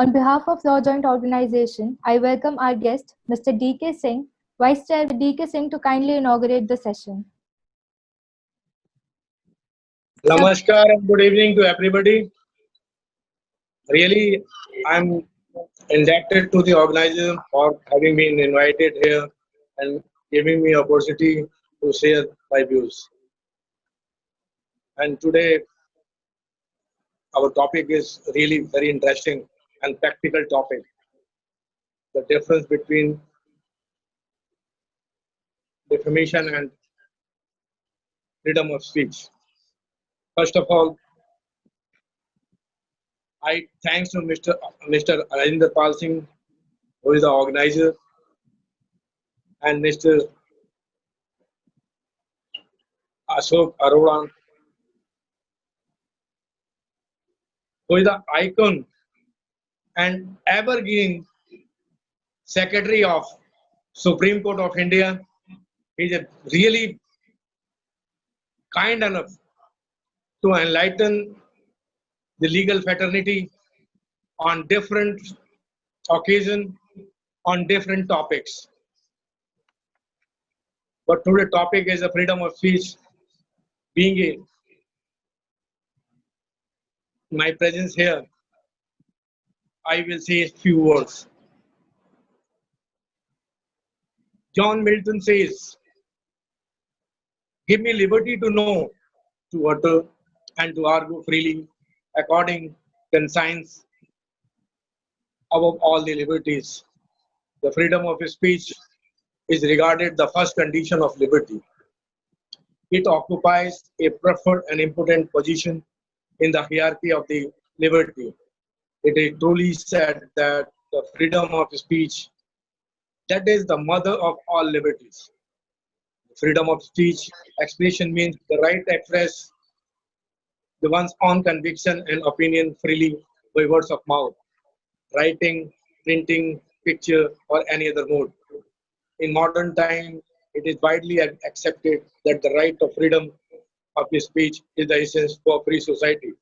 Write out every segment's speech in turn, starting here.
On behalf of Law Joint Organization, I welcome our guest, Mr. D.K. Singh, Vice Chair D.K. Singh, to kindly inaugurate the session. Namaskar and good evening to everybody. Really, I'm indebted to the organizer for having been invited here and giving me opportunity to share my views. And today, our topic is really very interesting and practical topic. The difference between defamation and freedom of speech. First of all, I thanks to Mr. Rajinder Pal Singh, who is the organizer, and Mr. Ashok Arora, who is the icon and evergreen Secretary of Supreme Court of India. He is really kind enough to enlighten the legal fraternity on different occasions, on different topics. But today's topic is the freedom of speech. Being my presence here, I will say a few words. John Milton says, "Give me liberty to know, to utter, and to argue freely, according conscience above all the liberties." The freedom of speech is regarded the first condition of liberty. It occupies a preferred and important position in the hierarchy of the liberty. It is truly said that the freedom of speech, that is the mother of all liberties. Freedom of speech expression means the right to express the one's own conviction and opinion freely by words of mouth, writing, printing, picture, or any other mode. In modern time, it is widely accepted that the right of freedom of speech is the essence for free society.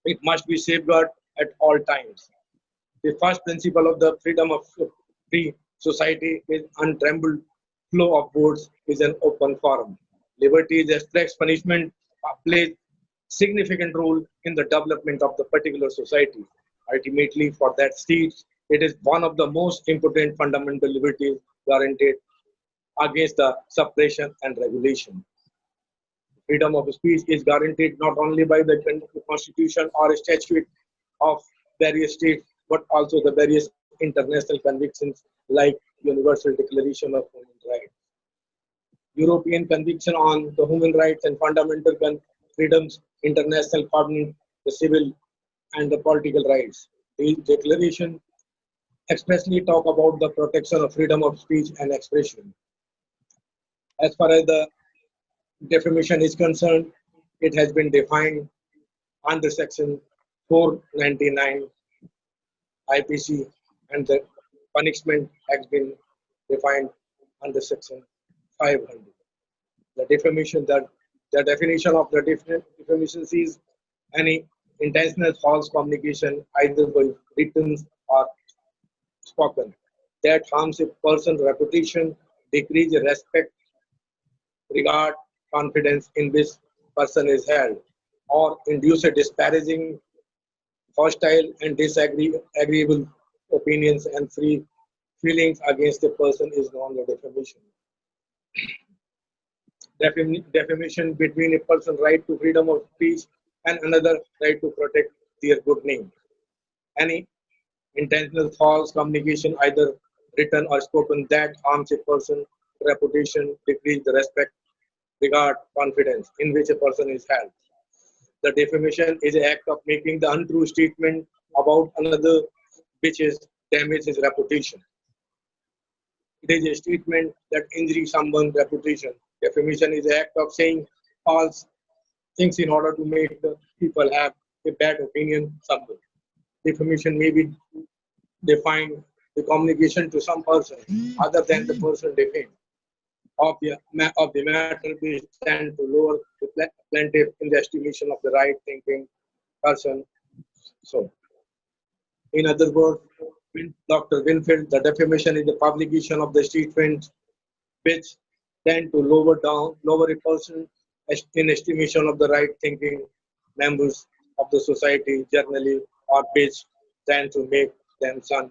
It must be safeguarded at all times. The first principle of the freedom of free society is untrammeled flow of words is an open forum. Liberty is express punishment plays significant role in the development of the particular society. Ultimately, for that state, it is one of the most important fundamental liberties guaranteed against the suppression and regulation. Freedom of speech is guaranteed not only by the constitution or statute of various states, but also the various international conventions like Universal Declaration of Human Rights, European Convention on the Human Rights and Fundamental Freedoms, International Covenant, the Civil and the Political Rights. These declarations expressly talk about the protection of freedom of speech and expression. As far as the defamation is concerned, it has been defined under Section 499 IPC, and the punishment has been defined under Section 500. The defamation, the definition of the defamation is any intentional false communication, either by written or spoken, that harms a person's reputation, decrease respect, regard, confidence in which person is held, or induce a disparaging, hostile, and disagreeable opinions and free feelings against a person is known as defamation. Defamation between a person's right to freedom of speech and another right to protect their good name. Any intentional false communication, either written or spoken, that harms a person's reputation, decrease the respect, regard, confidence in which a person is held. The defamation is an act of making the untrue statement about another which is damage his reputation. It is a statement that injures someone's reputation. Defamation is an act of saying false things in order to make the people have a bad opinion of someone. Defamation may be defined the communication to some person other than the person defamed of the matter be stand to lower the plaintiff in the estimation of the right thinking person. So, In other words, Dr. Winfield, the defamation is the publication of the statements which tend to lower a person in estimation of the right-thinking members of the society generally, or which tend to make them shun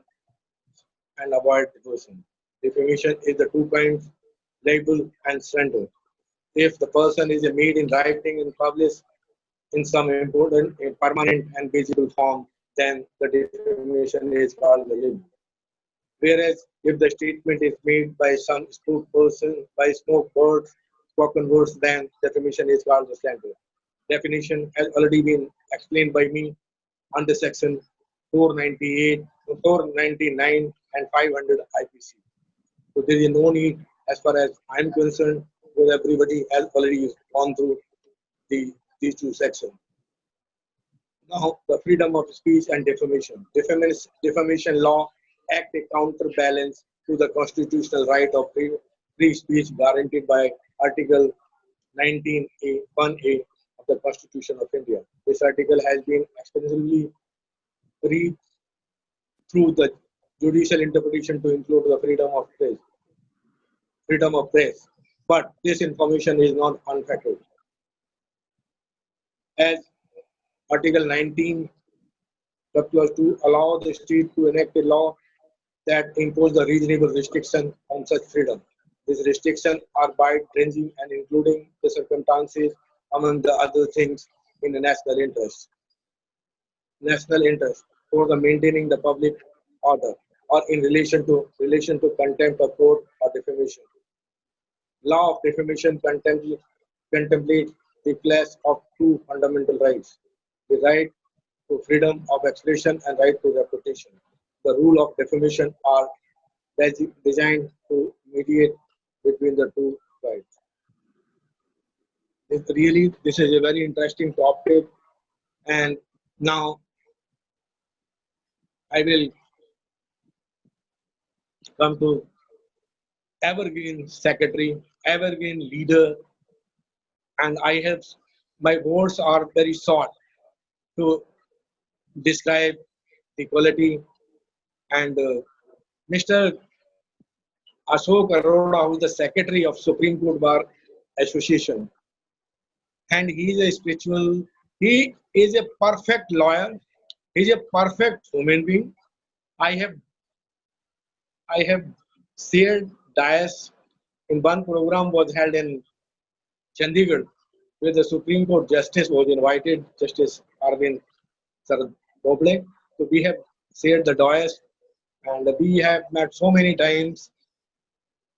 and avoid the person. Defamation is the two kinds, libel and slander. If the person is made in writing and published in some important, permanent and visible form, then the defamation is called the libel. Whereas if the statement is made by some spokesperson, by spoken words, then defamation is called the slander. Definition has already been explained by me under section 498, 499 and 500 IPC. So there is no need as far as I am concerned, because everybody has already gone through these two sections. Now, the freedom of speech and defamation. Defamation law act a counterbalance to the constitutional right of free speech guaranteed by Article 19A 1A of the Constitution of India. This article has been extensively read through the judicial interpretation to include the freedom of press. But this information is not unfettered. As Article 19 Clause 2 allow the state to enact a law that impose the reasonable restriction on such freedom. These restrictions are wide-ranging and including the circumstances, among the other things, in the national interest for the maintaining the public order, or in relation to contempt of court or defamation. Law of defamation contemplates the clash of two fundamental rights: the right to freedom of expression and right to reputation. The rule of defamation are designed to mediate between the two rights. This is a very interesting topic, and now I will come to evergreen secretary, evergreen leader, and my words are very short to describe the quality. And Mr. Ashok Arora, who is the secretary of Supreme Court Bar Association, and he is a perfect lawyer, he is a perfect human being. I have shared dais in one program was held in Chandigarh, where the Supreme Court Justice was invited, Justice Arvind Sarad Boble. So we have shared the dais, and we have met so many times.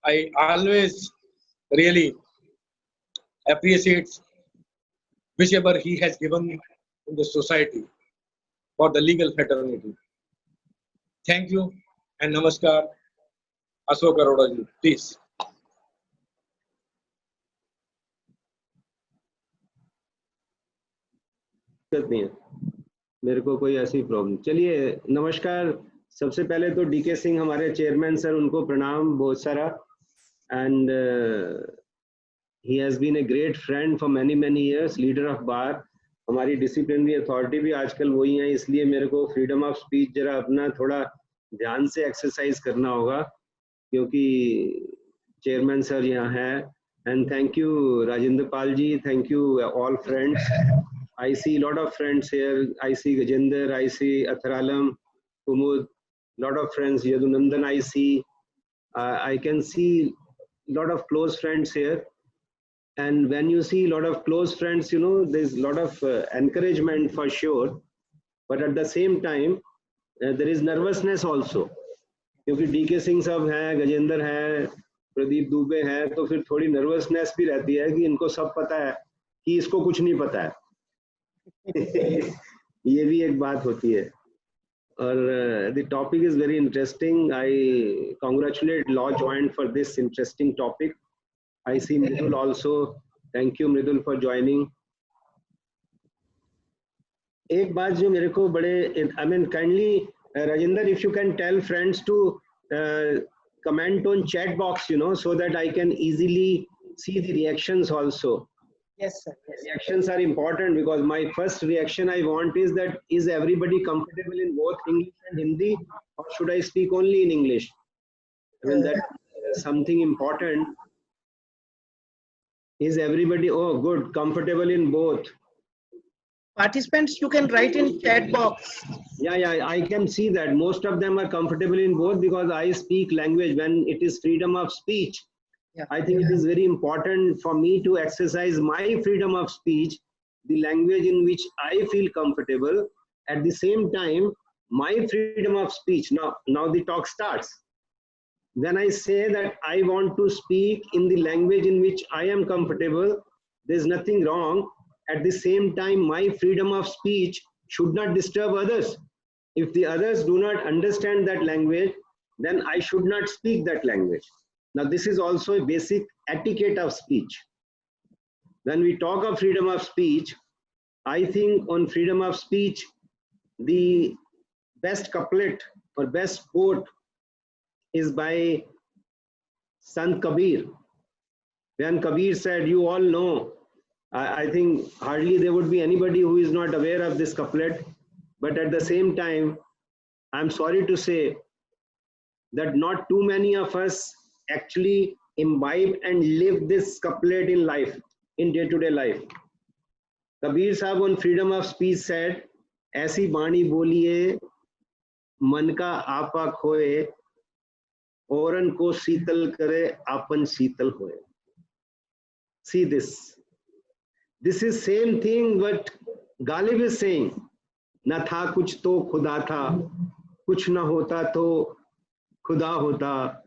I always really appreciate whichever he has given in the society for the legal fraternity. Thank you and namaskar. Ashok Arora ji, please. नहीं है मेरे को कोई ऐसी problem. चलिए नमस्कार। सबसे पहले तो डीके सिंह हमारे चेयरमैन सर, उनको प्रणाम बहुत सारा। And he has been a great friend for many years, leader of bar. हमारी डिसिप्लिनरी अथॉरिटी भी आजकल वही है, इसलिए मेरे को फ्रीडम ऑफ स्पीच जरा अपना थोड़ा ध्यान से एक्सरसाइज करना होगा, क्योंकि चेयरमैन सर यहाँ है। And thank you Rajendra Pal ji, thank you all friends. I see a lot of friends here. I see Gajendra, I see Atharalam, Kumud, lot of friends. Yadunandan, I see. I can see a lot of close friends here. And when you see a lot of close friends, you know, there's a lot of encouragement for sure. But at the same time, there is nervousness also. क्योंकि DK Singh साहब हैं, गजेंद्र हैं, प्रदीप दुबे हैं, तो फिर थोड़ी nervousness भी रहती है कि इनको सब पता है कि इसको कुछ नहीं पता है। ये भी एक बात होती है। और the topic is very interesting. I congratulate Law Joint for this interesting topic. I see Mridul also. Thank you Mridul for joining. एक बात जो मेरे को बड़े, I mean kindly Rajinder, if you can tell friends to comment on chat box, you know, so that I can easily see the reactions also. Yes, sir. Yes. Reactions are important because my first reaction I want is that is everybody comfortable in both English and Hindi, or should I speak only in English? I mean, that's something important. Is everybody, oh good, comfortable in both? Participants, you can write in chat box. Yeah, I can see that most of them are comfortable in both because I speak language when it is freedom of speech. Yeah. I think it is very important for me to exercise my freedom of speech, the language in which I feel comfortable. At the same time, my freedom of speech. Now the talk starts. When I say that I want to speak in the language in which I am comfortable, there's nothing wrong. At the same time, my freedom of speech should not disturb others. If the others do not understand that language, then I should not speak that language. Now, this is also a basic etiquette of speech. When we talk of freedom of speech, I think on freedom of speech, the best couplet or best quote is by Sant Kabir. When Kabir said, you all know, I think hardly there would be anybody who is not aware of this couplet, but at the same time, I'm sorry to say that not too many of us actually imbibe and live this couplet in life, in day-to-day life. Kabir Sahib on freedom of speech said, ऐसी बाणी बोलिए मन का आपा खोए औरन को शीतल करे आपन शीतल होए. See this. This is same thing what Ghalib is saying. न था कुछ तो खुदा था, कुछ न होता तो खुदा होता,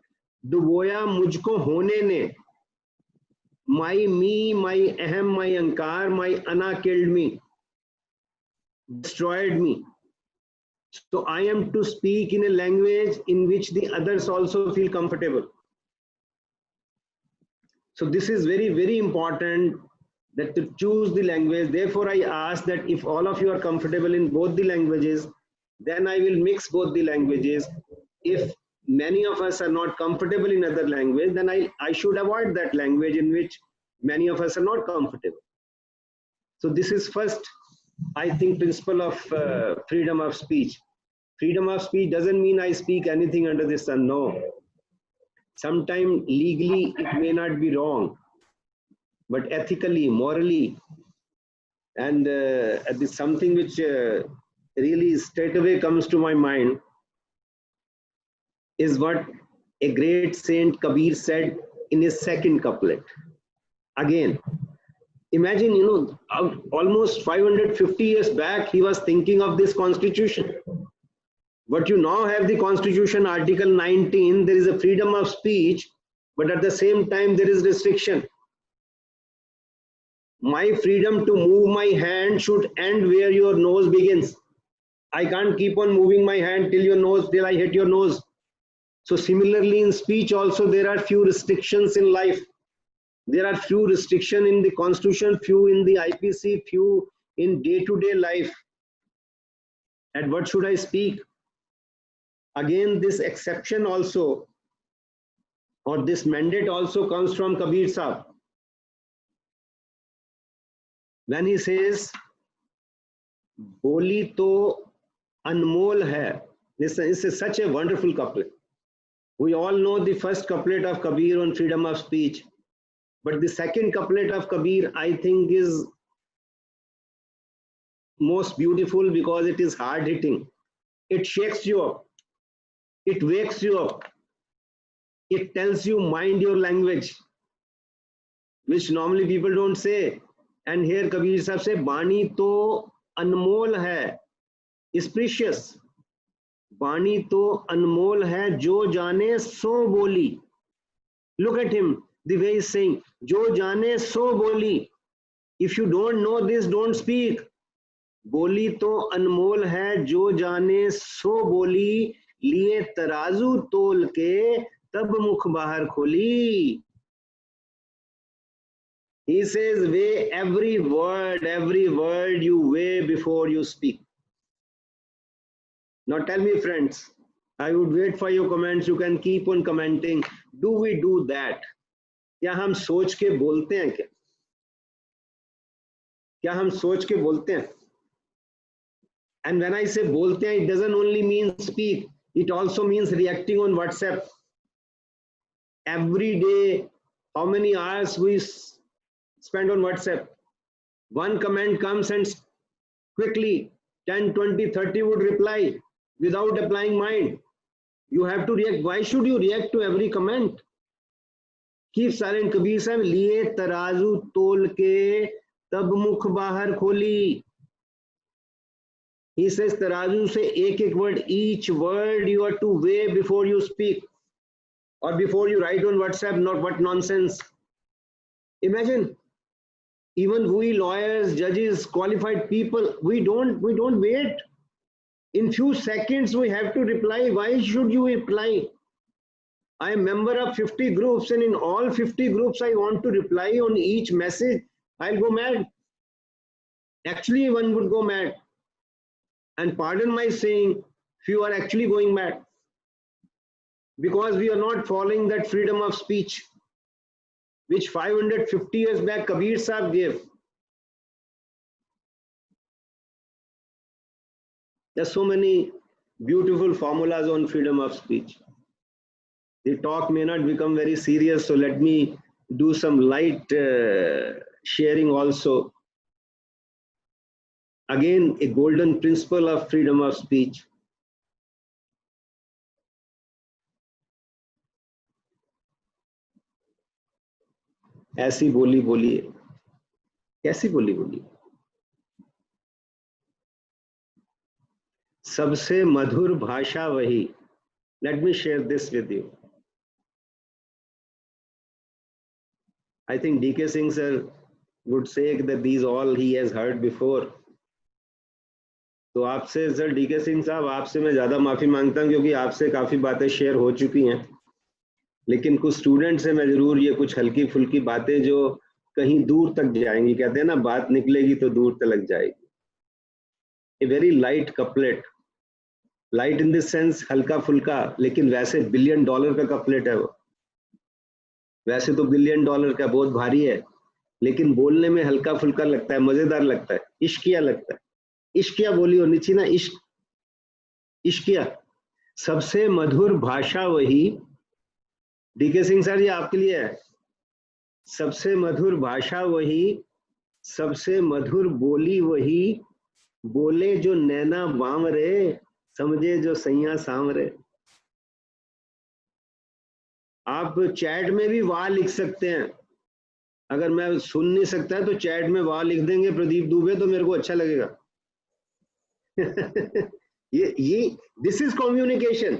डुबोया मुझको होने ने. My me, my ahem, my ankar, my ana killed me, destroyed me. So I am to speak in a language in which the others also feel comfortable. So this is very, very important that to choose the language. Therefore, I ask that if all of you are comfortable in both the languages, then I will mix both the languages. If many of us are not comfortable in other language, then I should avoid that language in which many of us are not comfortable. So this is first, I think, principle of freedom of speech. Freedom of speech doesn't mean I speak anything under the sun. No. Sometimes legally it may not be wrong, but ethically, morally, and this something which really straight away comes to my mind is what a great saint Kabir said in his second couplet. Again, imagine, almost 550 years back, he was thinking of this constitution. But you now have the constitution, article 19, there is a freedom of speech, but at the same time, there is restriction. My freedom to move my hand should end where your nose begins. I can't keep on moving my hand till I hit your nose. So similarly in speech also there are few restrictions in life. There are few restrictions in the constitution, few in the IPC, few in day-to-day life. And what should I speak? Again, this exception also, or this mandate also comes from Kabir Sahib. When he says, Boli to anmol hai. This is such a wonderful couplet. We all know the first couplet of Kabir on freedom of speech. But the second couplet of Kabir, I think, is most beautiful because it is hard-hitting. It shakes you up. It wakes you up. It tells you, mind your language, which normally people don't say. And here Kabir Sahib say, Bani to anmol hai, is precious. Bani to anmol hai, jo jane so boli. Look at him, the way he's saying, jo jane so boli. If you don't know this, don't speak. Boli to anmol hai, jo jane so boli. Liye tarazu tol ke tab mukh bahar kholi. He says, weigh every word you weigh before you speak. Now tell me, friends, I would wait for your comments. You can keep on commenting. Do we do that? क्या हम सोच के बोलते हैं क्या? क्या हम सोच के बोलते हैं? And when I say बोलते हैं, it doesn't only mean speak, it also means reacting on WhatsApp. Every day, how many hours we spend on WhatsApp? One comment comes and quickly 10, 20, 30 would reply without applying mind. You have to react. Why should you react to every comment? Keep silent. Kabir sahib, liye tarazu tol ke tab mukh bahar kholi. He says tarazu se ek word, each word you have to weigh before you speak or before you write on WhatsApp. Not what nonsense. Imagine, even we lawyers, judges, qualified people, we don't wait. In few seconds we have to reply. Why should you reply? I am member of 50 groups, and in all 50 groups I want to reply on each message. I'll go mad. Actually, one would go mad. And pardon my saying, few are actually going mad because we are not following that freedom of speech which 550 years back Kabir Sahib gave. There's so many beautiful formulas on freedom of speech. The talk may not become very serious, so let me do some light sharing also. Again, a golden principle of freedom of speech. ऐसी बोली बोलिए, कैसी बोली बोलिए? सबसे मधुर भाषा वही. Let me share this with you. I think DK Singh sir would say that these all he has heard before. तो आपसे सर DK सिंह साहब, आपसे मैं ज़्यादा माफ़ी मांगता हूँ क्योंकि आपसे काफ़ी बातें शेयर हो चुकी हैं, लेकिन कुछ स्टूडेंट से मैं ज़रूर ये कुछ हल्की फुल्की बातें जो कहीं दूर तक जाएंगी, कहते हैं ना बात निकलेगी तो दूर तक जाएगी. A very light couplet, light in this sense हल्का फुल्का, लेकिन वैसे $1 बिलियन का कपलेट है वो. वैसे तो $1 बिलियन का बहुत भारी है, लेकिन बोलने में हल्का फुल्का लगता है, मज़ेदार लगता है, इश्किया लगता है. इश्किया बोली होनी चाहिए ना, इश्क, इश्किया. सबसे मधुर भाषा वही. DK सिंह सर ये आपके लिए है. सबसे मधुर भाषा वही, सबसे मधुर बोली वही, बोले जो नैना बांवरे, समझे जो सैया सांवरे. आप चैट में भी वाह लिख सकते हैं. अगर मैं सुन नहीं सकता है तो चैट में वाह लिख देंगे प्रदीप दुबे, तो मेरे को अच्छा लगेगा. ये दिस इज कम्युनिकेशन.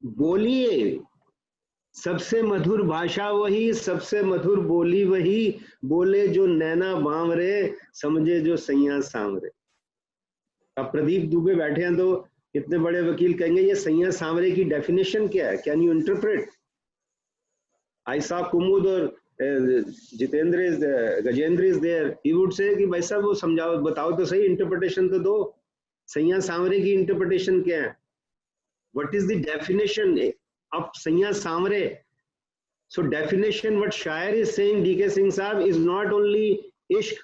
बोलिए. सबसे मधुर भाषा वही, सबसे मधुर बोली वही, बोले जो नैना बांवरे, समझे जो सैया सांवरे. अब प्रदीप दुबे बैठे हैं तो इतने बड़े वकील कहेंगे ये सैया सांवरे की डेफिनेशन क्या है, can you interpret? I saw Kumud और Jitendra Gajendra is there. He would say कि भाई साहब वो समझाओ, बताओ तो सही, इंटरप्रिटेशन तो दो. सैया सांवरे की इंटरप्रिटेशन क्या है? What is the definition of Saiya Samre? So definition what Shair is saying, DK Singh Sahab, is not only ishq,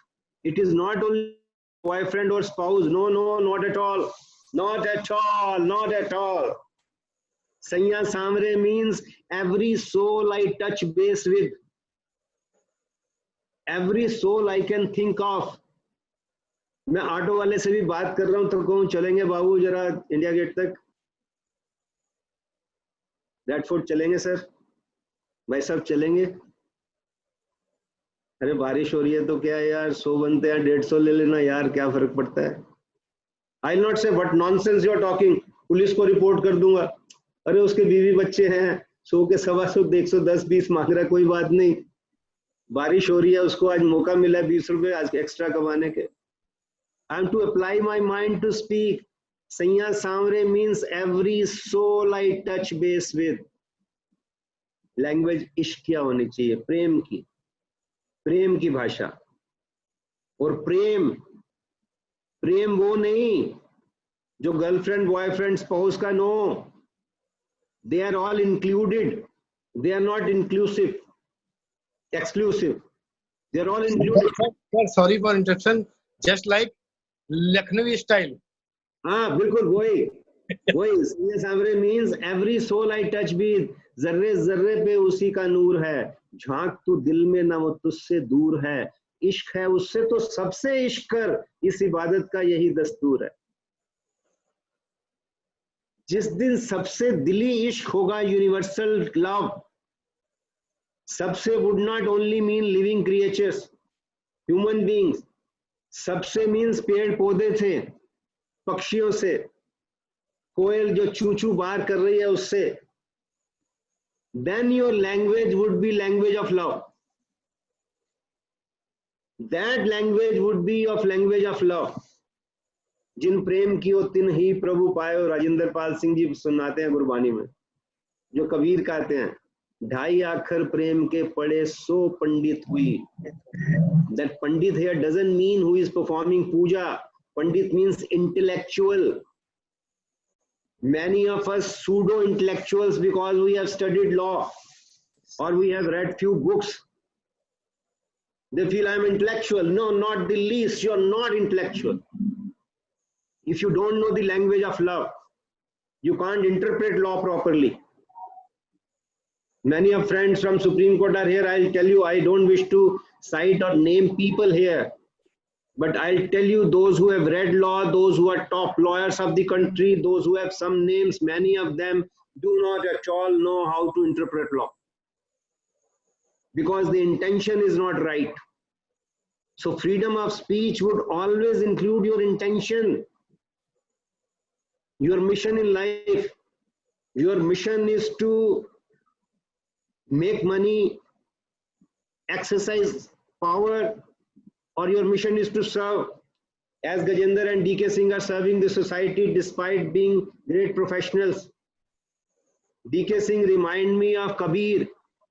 it is not only boyfriend or spouse. No, not at all. Not at all, not at all. Saiya Samre means every soul I touch base with, every soul I can think of. मैं auto वाले से भी बात कर रहा हूं तो कहूं चलेंगे बाबू जरा इंडिया गेट तक, ब्रैडफोर्ड चलेंगे सर, भाई साहब चलेंगे. अरे बारिश हो रही है तो क्या है यार, 100 बनते हैं, 150 ले लेना यार, क्या फर्क पड़ता है. I not say what nonsense you are talking, police को रिपोर्ट कर दूंगा. अरे उसके बीवी बच्चे हैं, 100 के 125, 110, 20 मांग रहा है, कोई बात नहीं, बारिश हो रही है, उसको आज मौका मिला है 20 रुपए आज एक्स्ट्रा कमाने के. I am to apply my mind to speak. Saiya Samre means every soul I touch base with. Language इश्किया होनी चाहिए, प्रेम की, प्रेम की भाषा. और प्रेम, प्रेम वो नहीं जो गर्लफ्रेंड बॉयफ्रेंड स्पाउस का. No, they are all included, they are not inclusive, exclusive. They are all included. Sir, sorry for interruption. Just like Lucknowi style. हाँ बिल्कुल वही वही सामरे means every soul I touch भी जर्रे जर्रे पे उसी का नूर है, झांक तू दिल में ना वो तुझसे दूर है, इश्क है उससे तो सबसे इश्क कर, इस इबादत का यही दस्तूर है। जिस दिन सबसे दिली इश्क होगा, यूनिवर्सल लव, सबसे would not only mean living creatures, human beings, सबसे मीन्स पेड़ पौधे से, पक्षियों से, कोयल जो चू चू बार कर रही है उससे, then your language would be language of love. That language would be of language of love. जिन प्रेम की हो तिन ही प्रभु पायो, राजेंद्र पाल सिंह जी सुनाते हैं गुरबानी में, जो कबीर कहते हैं, ढाई आखर प्रेम के पड़े सो पंडित हुई. That pandit here doesn't mean who is performing puja. Pandit means intellectual. Many of us pseudo intellectuals, because we have studied law or we have read few books, they feel I'm intellectual. No, not the least. You're not intellectual. If you don't know the language of love, you can't interpret law properly. Many of friends from Supreme Court are here. I'll tell you, I don't wish to cite or name people here, but I'll tell you, those who have read law, those who are top lawyers of the country, those who have some names, many of them do not at all know how to interpret law, because the intention is not right. So freedom of speech would always include your intention, your mission in life. Your mission is to make money, exercise power, or your mission is to serve, as Gajendra and DK Singh are serving the society despite being great professionals. DK Singh remind me of Kabir.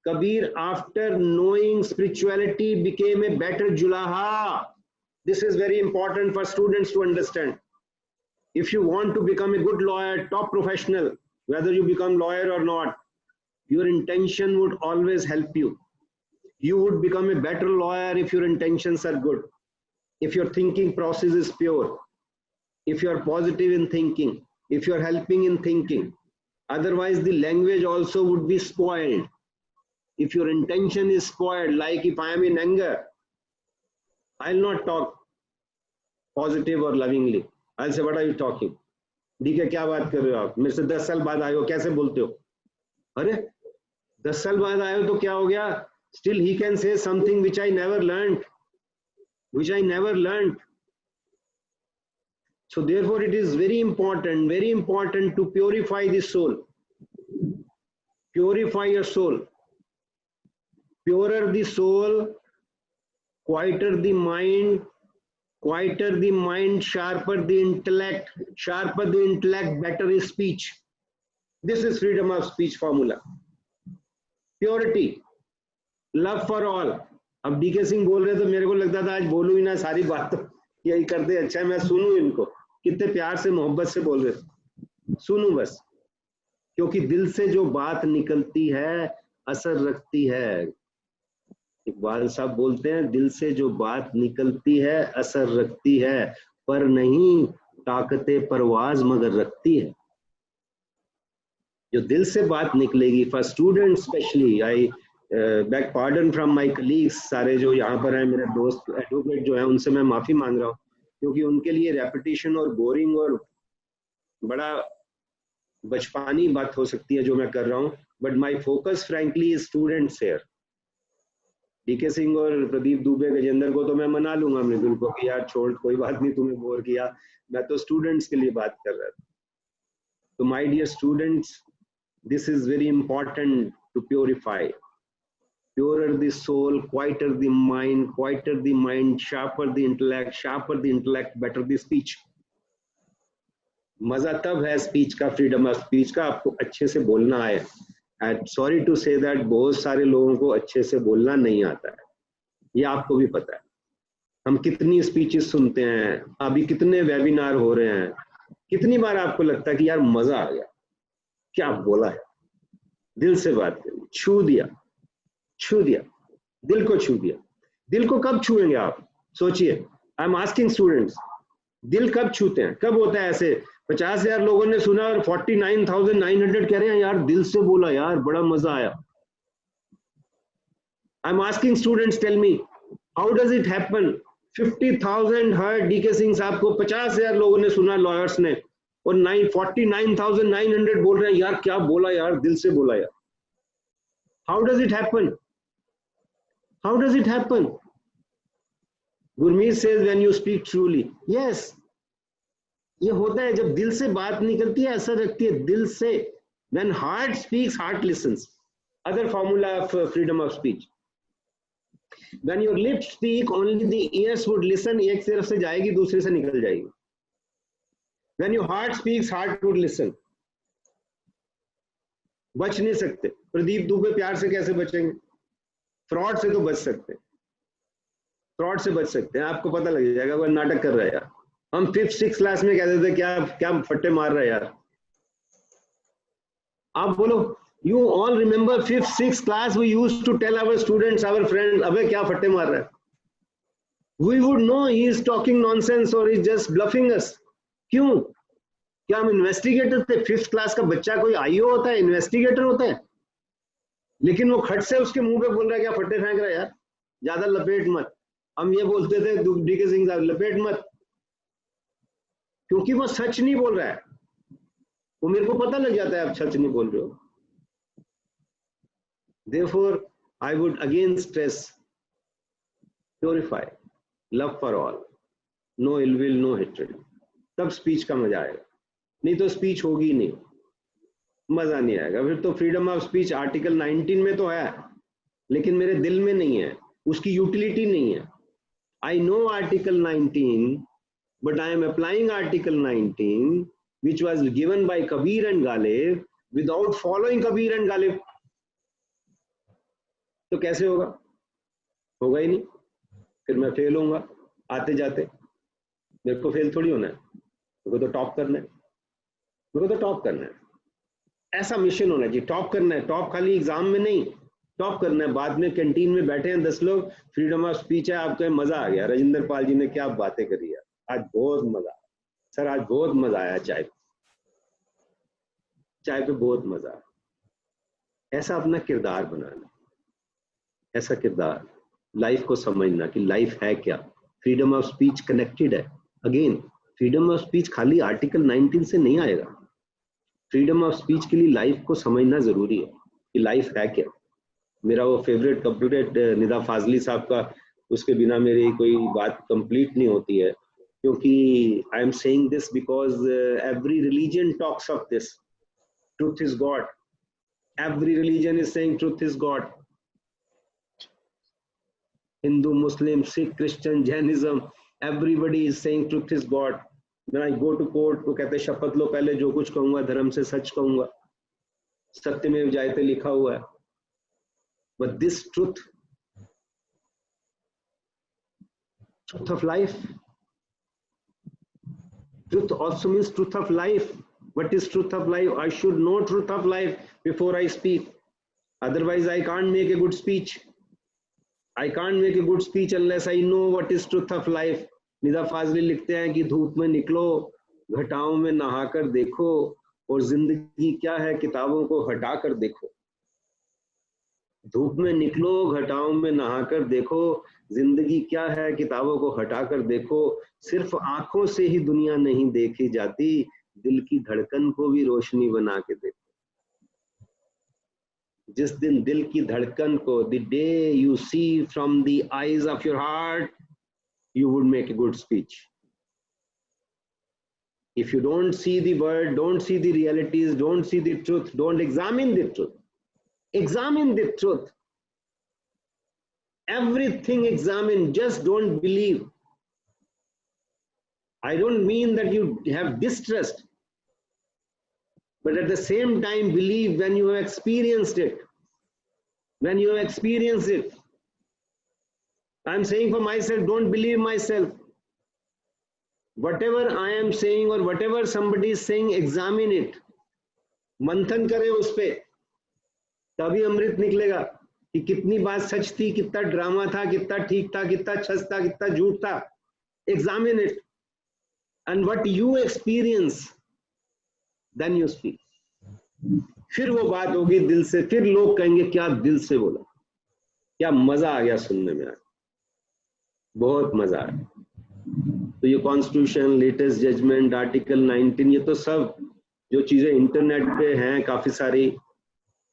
Kabir, after knowing spirituality, became a better julaha. This is very important for students to understand. If you want to become a good lawyer, top professional, whether you become lawyer or not, your intention would always help you. You would become a better lawyer if your intentions are good, if your thinking process is pure, if you are positive in thinking, if you are helping in thinking. Otherwise, the language also would be spoiled. If your intention is spoiled, like if I am in anger, I'll not talk positive or lovingly. I'll say, what are you talking? DK, क्या बात कर रहे हो आप? मेरे से 10 साल बाद आए हो, कैसे बोलते हो? अरे 10 साल बाद आए हो तो क्या हो गया? Still he can say something which I never learned, So therefore it is very important to purify the soul. Purify your soul. Purer the soul, quieter the mind, sharper the intellect, better is speech. This is freedom of speech formula. Purity, love for all. अब DK Singh बोल रहे तो मेरे को लगता था आज बोलूं ही ना, सारी बात तो यही करते, अच्छा है मैं सुनूं इनको, कितने प्यार से मोहब्बत से बोल रहे, सुनूं बस, क्योंकि दिल से जो बात निकलती है असर रखती है। इकबाल साहब बोलते हैं, दिल से जो बात निकलती है असर रखती है, पर नहीं ताकते परवाज मगर रखती है। जो दिल से बात निकलेगी, for student specially, I back pardon from my colleagues, सारे जो यहाँ पर हैं मेरे दोस्त एडवोकेट जो हैं उनसे मैं माफी मांग रहा हूँ, क्योंकि उनके लिए रेपिटेशन और बोरिंग और बड़ा बचपानी बात हो सकती है जो मैं कर रहा हूँ, but my focus frankly is students here. DK Singh और प्रदीप दुबे, गजेंद्र को तो मैं मना लूंगा मृदुल को कि यार छोड़, कोई बात नहीं, तुम्हें बोर किया, मैं तो स्टूडेंट्स के लिए बात कर रहा था। तो my dear students, this is very important to purify. Purer the soul, quieter the mind, sharper the intellect, better the speech. मजा तब है स्पीच का, फ्रीडम ऑफ स्पीच का, आपको अच्छे से बोलना आए। And sorry to say that बहुत सारे लोगों को अच्छे से बोलना नहीं आता है, ये आपको भी पता है। हम कितनी स्पीचेस सुनते हैं, अभी कितने वेबिनार हो रहे हैं, कितनी बार आपको लगता है कि यार मजा आ गया, क्या बोला है, दिल से बात करी, छू दिया, दिल को छू दिया। दिल को कब छुएंगे आप? सोचिए, आई एम आस्किंग स्टूडेंट्स, दिल कब छूते हैं? कब होता है ऐसे 50,000 लोगों ने सुना और 49,900 कह रहे हैं यार दिल से बोला यार, बड़ा मजा आया। I am asking students, tell me how does it happen? 50,000 heard DK Singh साहब को, 50,000 लोगों ने सुना लॉयर्स ने, और 49,900 बोल रहे हैं यार क्या बोला यार, दिल से बोला यार। How does it happen? How does it happen? Gurmeet says when you speak truly. Yes, ये होता है जब दिल से बात निकलती है, असर रखती है दिल से। When heart speaks, heart listens. Other formula of freedom of speech. When your lips speak, only the ears would listen. एक तरफ से जाएगी, दूसरे से निकल जाएगी। When your heart speaks, heart would listen. बच नहीं सकते। प्रदीप दुबे प्यार से कैसे बचेंगे? फ्रॉड से तो बच सकते, फ्रॉड से बच सकते हैं। आपको पता लग जाएगा वो नाटक कर रहा है यार। हम 5th-6th क्लास में कहते थे क्या क्या फट्टे मार रहा है यार। आप बोलो, you all remember 5th-6th class we used to tell our students, our friends, अबे क्या फट्टे मार रहा है। We would know he is talking nonsense और इज जस्ट ब्लफिंग अस। क्यों? क्या हम इन्वेस्टिगेटर थे? 5th क्लास का बच्चा कोई आईओ होता है, इन्वेस्टिगेटर होता है? लेकिन वो खट से उसके मुंह पे बोल रहा है क्या फट्टे फेंक रहा है यार, ज्यादा लपेट मत। हम ये बोलते थे डीके सिंह साहब, लपेट मत, क्योंकि वो सच नहीं बोल रहा है। वो मेरे को पता लग जाता है आप सच नहीं बोल रहे हो। Therefore, I would again stress, purify, love for all, no ill will, no hatred. तब स्पीच का मजा आएगा, नहीं तो स्पीच होगी नहीं, मजा नहीं आएगा। फिर तो फ्रीडम ऑफ स्पीच आर्टिकल 19 में तो है, लेकिन मेरे दिल में नहीं है, उसकी यूटिलिटी नहीं है। I know Article 19, but I am applying Article 19, which was given by Kabir and Ghalib, without following Kabir and Ghalib. तो कैसे होगा? होगा ही नहीं। फिर मैं फेल होऊंगा आते जाते। मेरे को फेल थोड़ी होना है, मेरे को तो टॉप करना है, मेरे को तो टॉप करना है। ऐसा मिशन होना चाहिए, टॉप करना है। टॉप खाली एग्जाम में नहीं, टॉप करना है। बाद में कैंटीन में बैठे हैं 10 लोग, फ्रीडम ऑफ स्पीच है, आपको मजा आ गया, राजेंद्र पाल जी ने क्या बातें करी है, आज बहुत मजा सर, आज बहुत मजा आया, चाय पे बहुत मजा आया। ऐसा अपना किरदार बनाना, ऐसा किरदार, लाइफ को समझना कि लाइफ है क्या। फ्रीडम ऑफ स्पीच कनेक्टेड है। अगेन, फ्रीडम ऑफ स्पीच खाली आर्टिकल 19 से नहीं आएगा। फ्रीडम ऑफ स्पीच के लिए लाइफ को समझना जरूरी है कि लाइफ है क्या। मेरा वो फेवरेट कंप्यूटर निदा फाजली साहब का, उसके बिना मेरी कोई बात कंप्लीट नहीं होती है, क्योंकि I am saying this because every religion talks of this, truth is God. Every religion is saying truth is God. Hindu, Muslim, Sikh, Christian, Jainism, everybody is saying truth is God. When I go to court तो कहते शपथ लो, पहले जो कुछ कहूंगा धर्म से सच कहूंगा, सत्यमेव जयते लिखा हुआ है। But this truth of life, truth also means truth of life. What is truth of life? I should know truth of life before I speak. Otherwise, I can't make a good speech. I can't make a good speech unless I know what is truth of life. Nida Fazli लिखते हैं कि धूप में निकलो, घटाओं में नहाकर देखो, और जिंदगी क्या है किताबों को हटाकर देखो। धूप में निकलो, घटाओं में नहाकर देखो, जिंदगी क्या है किताबों को हटाकर देखो। सिर्फ आंखों से ही दुनिया नहीं देखी जाती, दिल की धड़कन को भी रोशनी बना के देखो। जिस दिन दिल की धड़कन को, the day you see from the eyes of your heart, you would make a good speech. If you don't see the word, don't see the realities, don't see the truth, don't examine the truth. Examine the truth. Everything examine, just don't believe. I don't mean that you have distrust, but at the same time believe when you have experienced it. When you have experienced it. I'm saying for myself, don't believe myself. Whatever I am saying or whatever somebody is saying, examine it. मंथन करें उस पे, तभी अमृत निकलेगा। कि कितनी बात सच थी, कितना ड्रामा था, कितना ठीक था, कितना छस था, कितना झूठ था. Examine it and what you experience then you speak. फिर वो बात होगी दिल से, फिर लोग कहेंगे क्या दिल से बोला, क्या मजा आ गया सुनने में, आज बहुत मजा आया. तो ये कॉन्स्टिट्यूशन, लेटेस्ट जजमेंट, आर्टिकल 19, ये तो सब जो चीजें इंटरनेट पे हैं काफी सारी,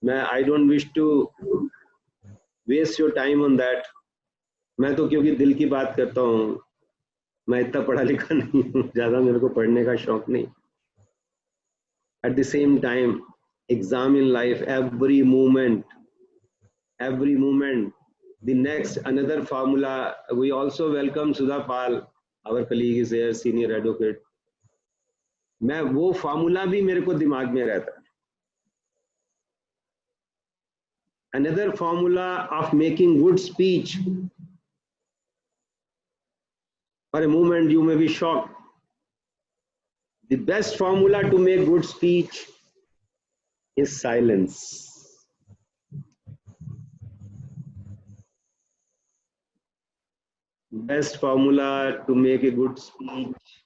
मैं I don't wish to waste your time on that. मैं तो क्योंकि दिल की बात करता हूँ, मैं इतना पढ़ा लिखा नहीं हूँ, ज्यादा मेरे को पढ़ने का शौक नहीं. At the same time examine life, every moment, the next another formula. We also welcome Sudha Pal, our colleague is here, senior advocate. मैं वो फार्मूला भी मेरे को दिमाग में रहता है. Another formula of making good speech. For a moment you may be shocked. The best formula to make good speech is silence. Best formula to make a good speech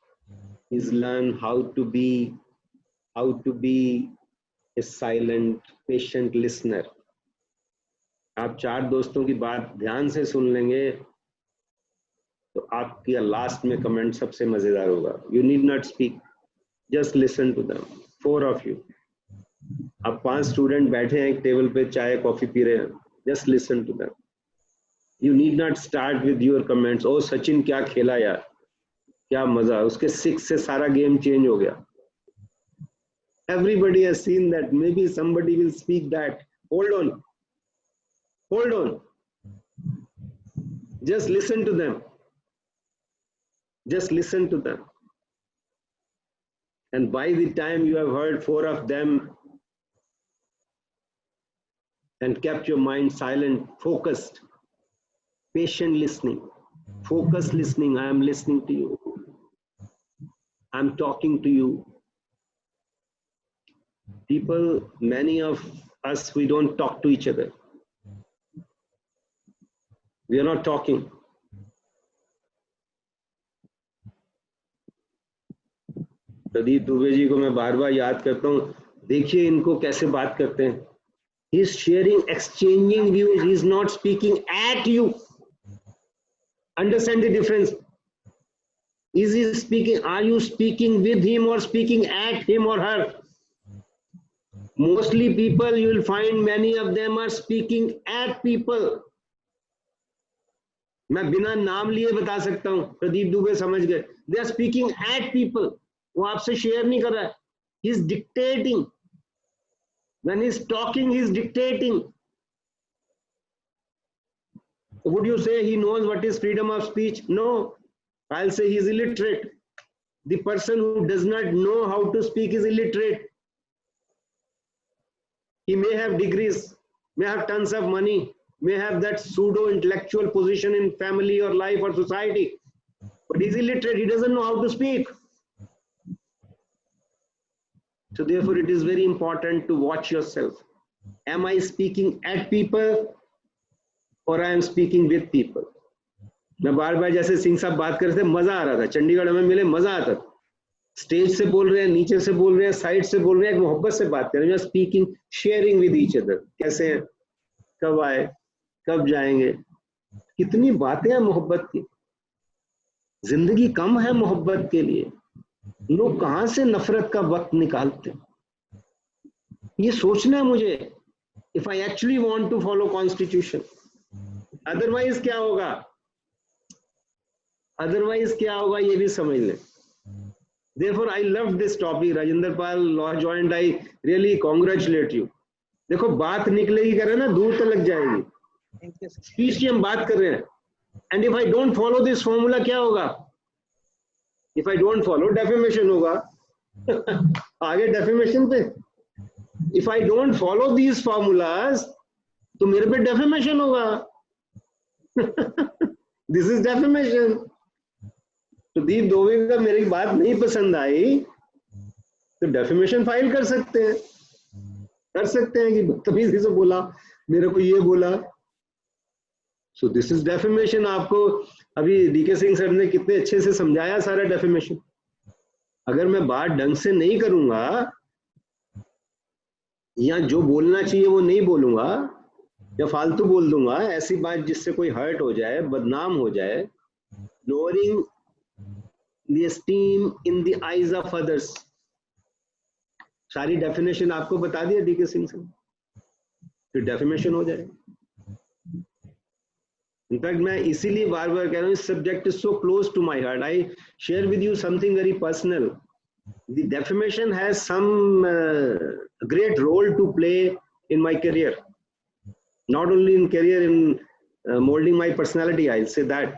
is learn how to be a silent, patient listener. आप 4 दोस्तों की बात ध्यान से सुन लेंगे तो आपकी last में कमेंट सबसे मजेदार होगा. You need not speak, just listen to them. 4 of you. अब 5 स्टूडेंट बैठे हैं एक टेबल पे, चाय कॉफी पी रहे हैं. Just listen to them. You need not start with your comments. ओ सचिन क्या खेला यार, क्या मजा, उसके 6 से सारा गेम चेंज हो गया. Everybody has seen that. Maybe somebody will speak that. Hold on. Just listen to them. And by the time you have heard 4 of them and kept your mind silent, focused, patient listening, focused listening, I am listening to you, I am talking to you. People, many of us, we don't talk to each other. We are not talking. Pradeep Dubey ji को मैं बार बार याद करता हूँ. देखिए इनको कैसे बात करते हैं. He is sharing, exchanging views. He is not speaking at you. Understand the difference? Is he speaking? Are you speaking with him or speaking at him or her? Mostly people, you will find many of them are speaking at people. मैं बिना नाम लिए बता सकता हूँ, प्रदीप दुबे समझ गए. They are speaking at people. वो आपसे शेयर नहीं कर रहा है. He is dictating. When he is talking, he is dictating. Would you say he knows what is freedom of speech? No. I'll say he is illiterate. The person who does not know how to speak is illiterate. He may have degrees, may have tons of money, may have that pseudo intellectual position in family or life or society, but he's illiterate. He doesn't know how to speak. So therefore it is very important to watch yourself. Am I speaking at people or I am speaking with people? मैं बार बार जैसे सिंह साहब बात कर रहे थे, मजा आ रहा था. चंडीगढ़ में मिले, मजा आता था. स्टेज से बोल रहे हैं, नीचे से बोल रहे हैं, साइड से बोल रहे हैं, मोहब्बत से बात कर रहे हैं. Speaking, sharing with each other. कैसे हैं, कब आए, कब जाएंगे, कितनी बातें हैं मोहब्बत की. जिंदगी कम है मोहब्बत के लिए. लोग कहां से नफरत का वक्त निकालते हैं, ये सोचना है मुझे. If I actually want to follow constitution, otherwise क्या होगा, ये भी समझ लें. Therefore, I love this topic. Rajinder Pal, law joined. I really congratulate you. देखो बात निकलेगी कर रहे हैं ना, दूर तक लग जाएगी. स्पीच की हम बात कर रहे हैं. And if I don't follow this formula, क्या होगा? If I don't follow, defamation होगा. आगे defamation पे. If I don't follow these formulas, तो मेरे पे defamation होगा. This is defamation. प्रदीप दोवे का मेरी बात नहीं पसंद आई तो डेफेमेशन फाइल कर सकते हैं कि बदतमीजी से बोला, मेरे को ये बोला. So this is defamation. आपको अभी डीके सिंह सर ने कितने अच्छे से समझाया सारा डेफिमेशन. अगर मैं बात ढंग से नहीं करूंगा या जो बोलना चाहिए वो नहीं बोलूंगा या फालतू बोल दूंगा, ऐसी बात जिससे कोई हर्ट हो जाए, बदनाम हो जाए, lowering the esteem in the eyes of others. सारी डेफिनेशन आपको बता दिया डीके सिंह सर, फिर डेफिनेशन हो जाए. इनफैक्ट मैं इसीलिए बार बार कह रहा हूँ, इस subject is so close to my heart. I share with you something very personal. The definition has some great role to play in my career, not only in career, in molding my personality. I'll say that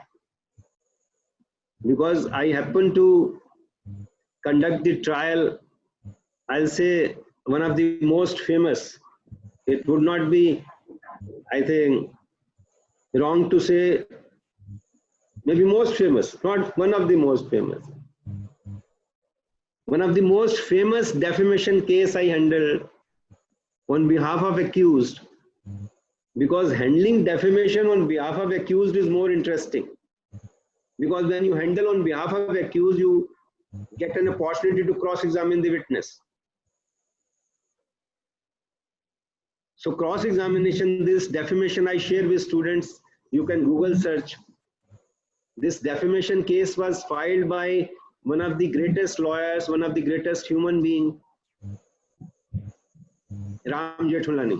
because I happen to conduct the trial, I'll say one of the most famous. It would not be, I think, wrong to say maybe most famous, not one of the most famous. One of the most famous defamation case I handled on behalf of accused, because handling defamation on behalf of accused is more interesting. Because when you handle on behalf of accused, you get an opportunity to cross-examine the witness. So cross-examination, this defamation I share with students, you can Google search. This defamation case was filed by one of the greatest lawyers, one of the greatest human being, Ram Jethmalani.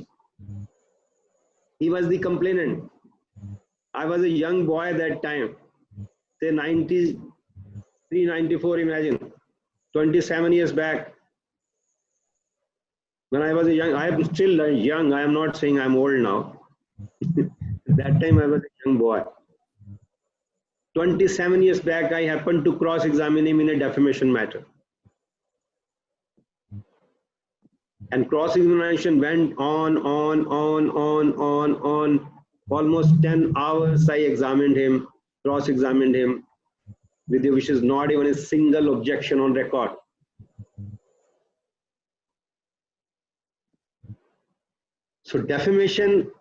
He was the complainant. I was a young boy that time, say 93, 94, imagine, 27 years back. When I was a young, I am still young, I am not saying I'm old now. That time I was a young boy. 27 years back, I happened to cross-examine him in a defamation matter. And cross-examination went on. Almost 10 hours I examined him, cross-examined him, which is not even a single objection on record. So defamation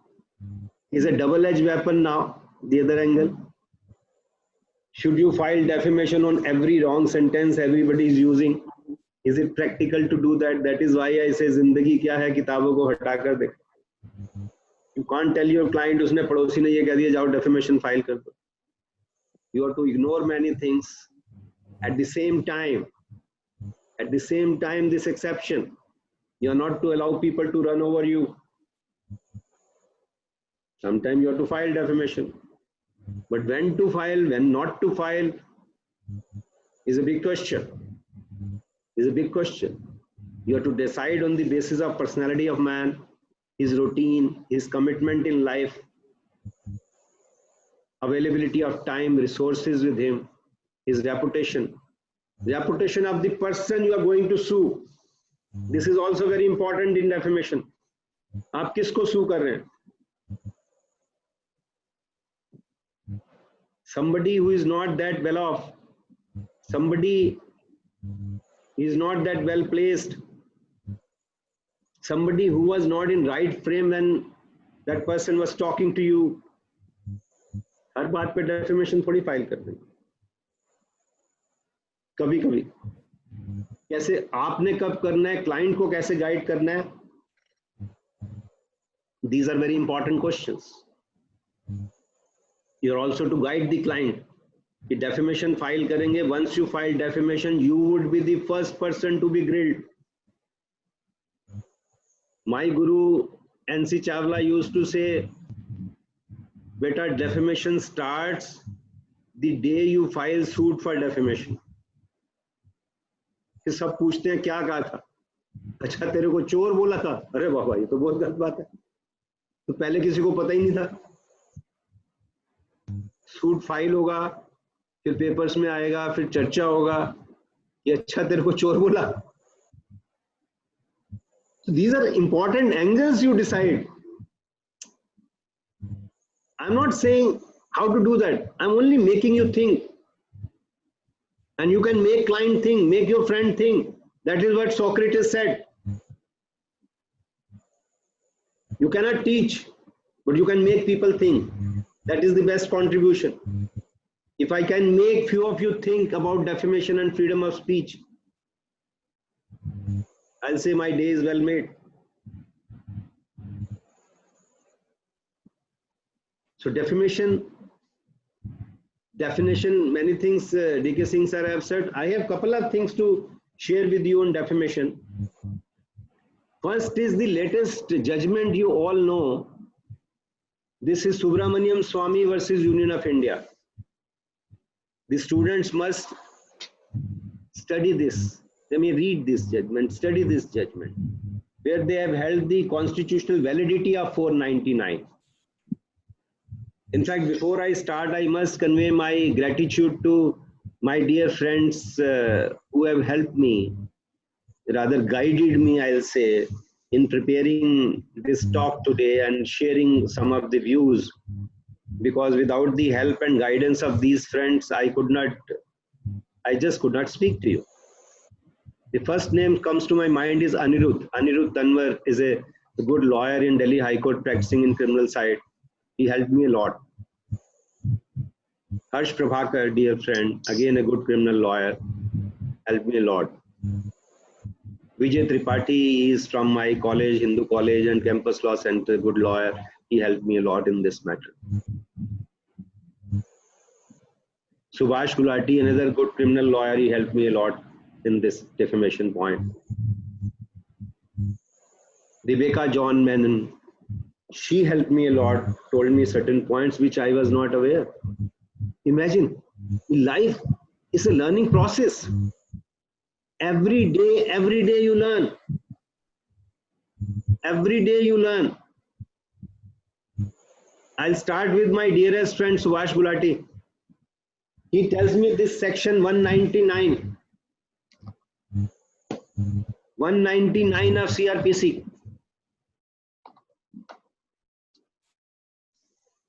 is a double-edged weapon now, the other angle. Should you file defamation on every wrong sentence everybody is using? Is it practical to do that? That is why I say, जिंदगी क्या है, किताबों को हटा कर देख. You can't tell your client, उसने पड़ोसी ने ये कह दिया, जाओ defamation file कर दो. You have to ignore many things. At the same time, this exception, you are not to allow people to run over you. Sometimes you have to file defamation. But when to file, when not to file is a big question. Is a big question. You have to decide on the basis of personality of man, his routine, his commitment in life, availability of time, resources with him, his reputation of the person you are going to sue. This is also very important in defamation. आप किसको sue कर रहे हैं? Somebody who is not that well off, somebody is not that well placed, somebody who was not in right frame when that person was talking to you. हर बात पे defamation थोड़ी file कर देंगे. कभी कभी कैसे आपने कब करना है, क्लाइंट को कैसे गाइड करना है, these are very important questions. You are also to guide the client. कि defamation file करेंगे, once you file defamation, you would be the first person to be grilled. My guru N.C. Chawla used to say, beta, defamation starts the day you file suit for defamation. कि सब पूछते हैं क्या कहा था, अच्छा तेरे को चोर बोला था, अरे बाबा ये तो बहुत गलत बात है, तो पहले किसी को पता ही नहीं था. सूट फाइल होगा, फिर पेपर्स में आएगा, फिर चर्चा होगा कि अच्छा तेरे को चोर बोला. So these are important angles you decide. I'm not saying how to do that. I'm only making you think. And you can make client think, make your friend think. That is what Socrates said. You cannot teach, but you can make people think. That is the best contribution. If I can make few of you think about defamation and freedom of speech, I'll say my day is well made. So defamation, definition, many things DK Singh sir have said. I have couple of things to share with you on defamation. First is the latest judgment you all know. This is Subramaniam Swamy versus Union of India. The students must study this. They may read this judgment, study this judgment, where they have held the constitutional validity of 499. In fact, before I start, I must convey my gratitude to my dear friends who have helped me, rather guided me, I'll say, in preparing this talk today and sharing some of the views. Because without the help and guidance of these friends, I just could not speak to you. The first name comes to my mind is Anirudh. Anirudh Tanwar is a good lawyer in Delhi High Court practicing in criminal side. He helped me a lot. Harsh Prabhakar, dear friend, again a good criminal lawyer, helped me a lot. Vijay Tripathi is from my college, Hindu College and Campus Law Center, good lawyer. He helped me a lot in this matter. Subhash Gulati, another good criminal lawyer, he helped me a lot in this defamation point. Rebecca John Menon, she helped me a lot, told me certain points which I was not aware. Imagine, life is a learning process. Every day you learn. Every day you learn. I'll start with my dearest friend Subhash Gulati. He tells me this section 199. 199 of CRPC.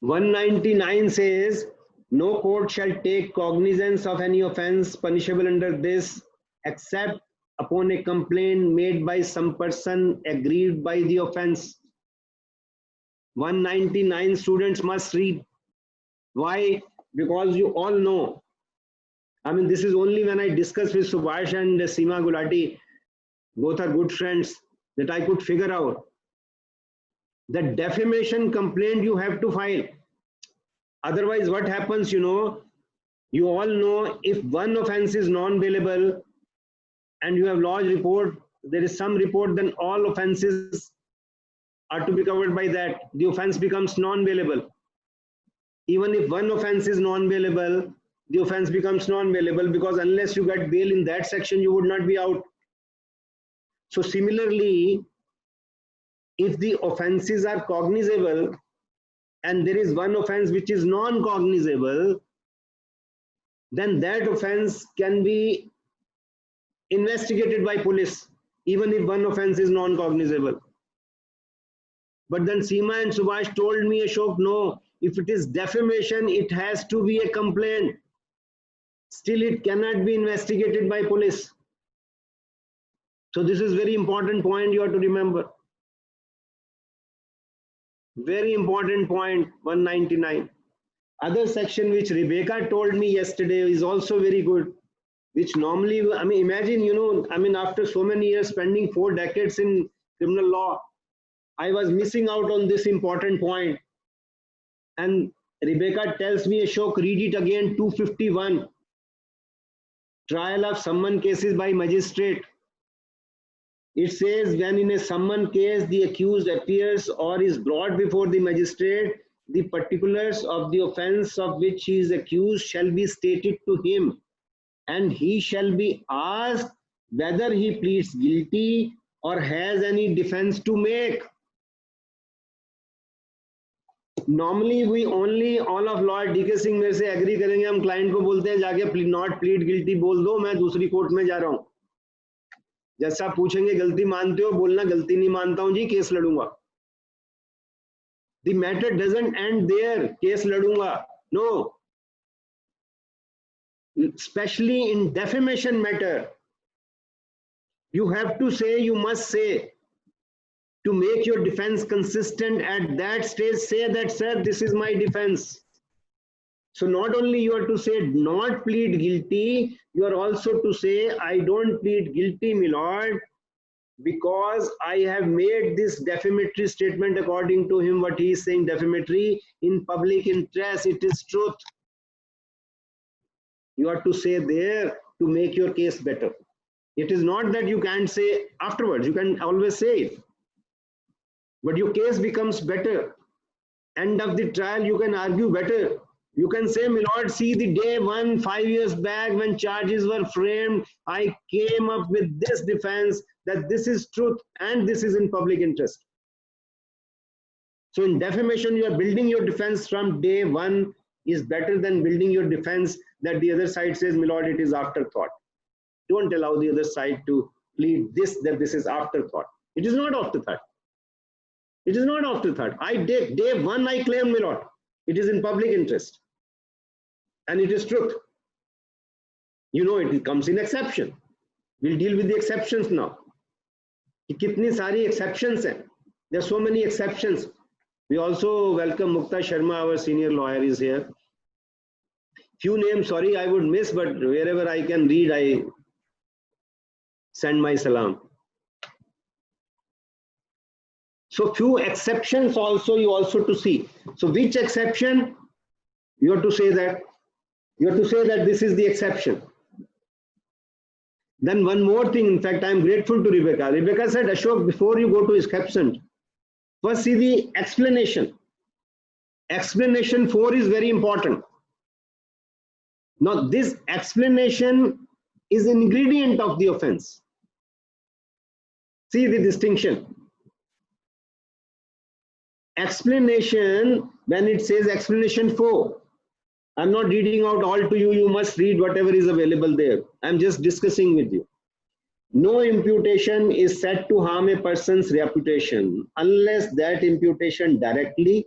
199 says, no court shall take cognizance of any offense punishable under this except upon a complaint made by some person aggrieved by the offense. 199 students must read. Why? Because you all know. I mean, this is only when I discuss with Subhash and Seema Gulati, both are good friends, that I could figure out the defamation complaint you have to file. Otherwise, what happens, you know, you all know if one offense is non-bailable and you have lodged report, there is some report, then all offenses are to be covered by that. The offense becomes non-bailable. Even if one offense is non-bailable, the offense becomes non-bailable, because unless you get bail in that section, you would not be out. So similarly, if the offenses are cognizable and there is one offense which is non-cognizable, then that offense can be investigated by police, even if one offense is non-cognizable. But then Seema and Subhash told me, Ashok, no, if it is defamation, it has to be a complaint. Still, it cannot be investigated by police. So this is very important point you have to remember. Very important point, 199. Other section which Rebecca told me yesterday is also very good, which normally, I mean, imagine, you know, I mean, after so many years spending 4 decades in criminal law, I was missing out on this important point. And Rebecca tells me, Ashok, read it again, 251. Trial of summon cases by magistrate. It says, when in a summon case the accused appears or is brought before the magistrate, the particulars of the offense of which he is accused shall be stated to him, and he shall be asked whether he pleads guilty or has any defense to make. Normally we only, all of Lord DK Singh मेरे से agree करेंगे, हम client को बोलते हैं जाके not plead guilty बोल दो, मैं दूसरी कोर्ट में जा रहा हूँ. जैसा पूछेंगे गलती मानते हो, बोलना गलती नहीं मानता हूँ जी, केस लड़ूंगा. The matter doesn't end there, case लड़ूंगा. No. Especially in defamation matter, you have to say, you must say, to make your defense consistent at that stage, say that, sir, this is my defense. So not only you are to say not plead guilty, you are also to say I don't plead guilty, my lord, because I have made this defamatory statement according to him, what he is saying defamatory in public interest, it is truth. You are to say there to make your case better. It is not that you can't say afterwards, you can always say it. But your case becomes better. End of the trial, you can argue better. You can say, my lord, see the day 1, 5 years back when charges were framed, I came up with this defense that this is truth and this is in public interest. So in defamation, you are building your defense from day 1 is better than building your defense that the other side says, my lord, it is afterthought. Don't allow the other side to plead this, that this is afterthought. It is not afterthought. It is not afterthought. I did day 1, I claim, my lord, it is in public interest. And it is truth. You know, it comes in exception. We'll deal with the exceptions now. Kitni sari exceptions hai. There are so many exceptions. We also welcome Mukta Sharma, our senior lawyer, is here. Few names, sorry, I would miss, but wherever I can read, I send my salam. So few exceptions also you also to see. So which exception? You have to say that. You have to say that this is the exception. Then one more thing, in fact, I am grateful to Rebecca. Rebecca said, Ashok, before you go to exception, first see the explanation. Explanation 4 is very important. Now this explanation is an ingredient of the offense. See the distinction. Explanation, when it says explanation 4, I'm not reading out all to you, you must read whatever is available there. I'm just discussing with you. No imputation is said to harm a person's reputation unless that imputation directly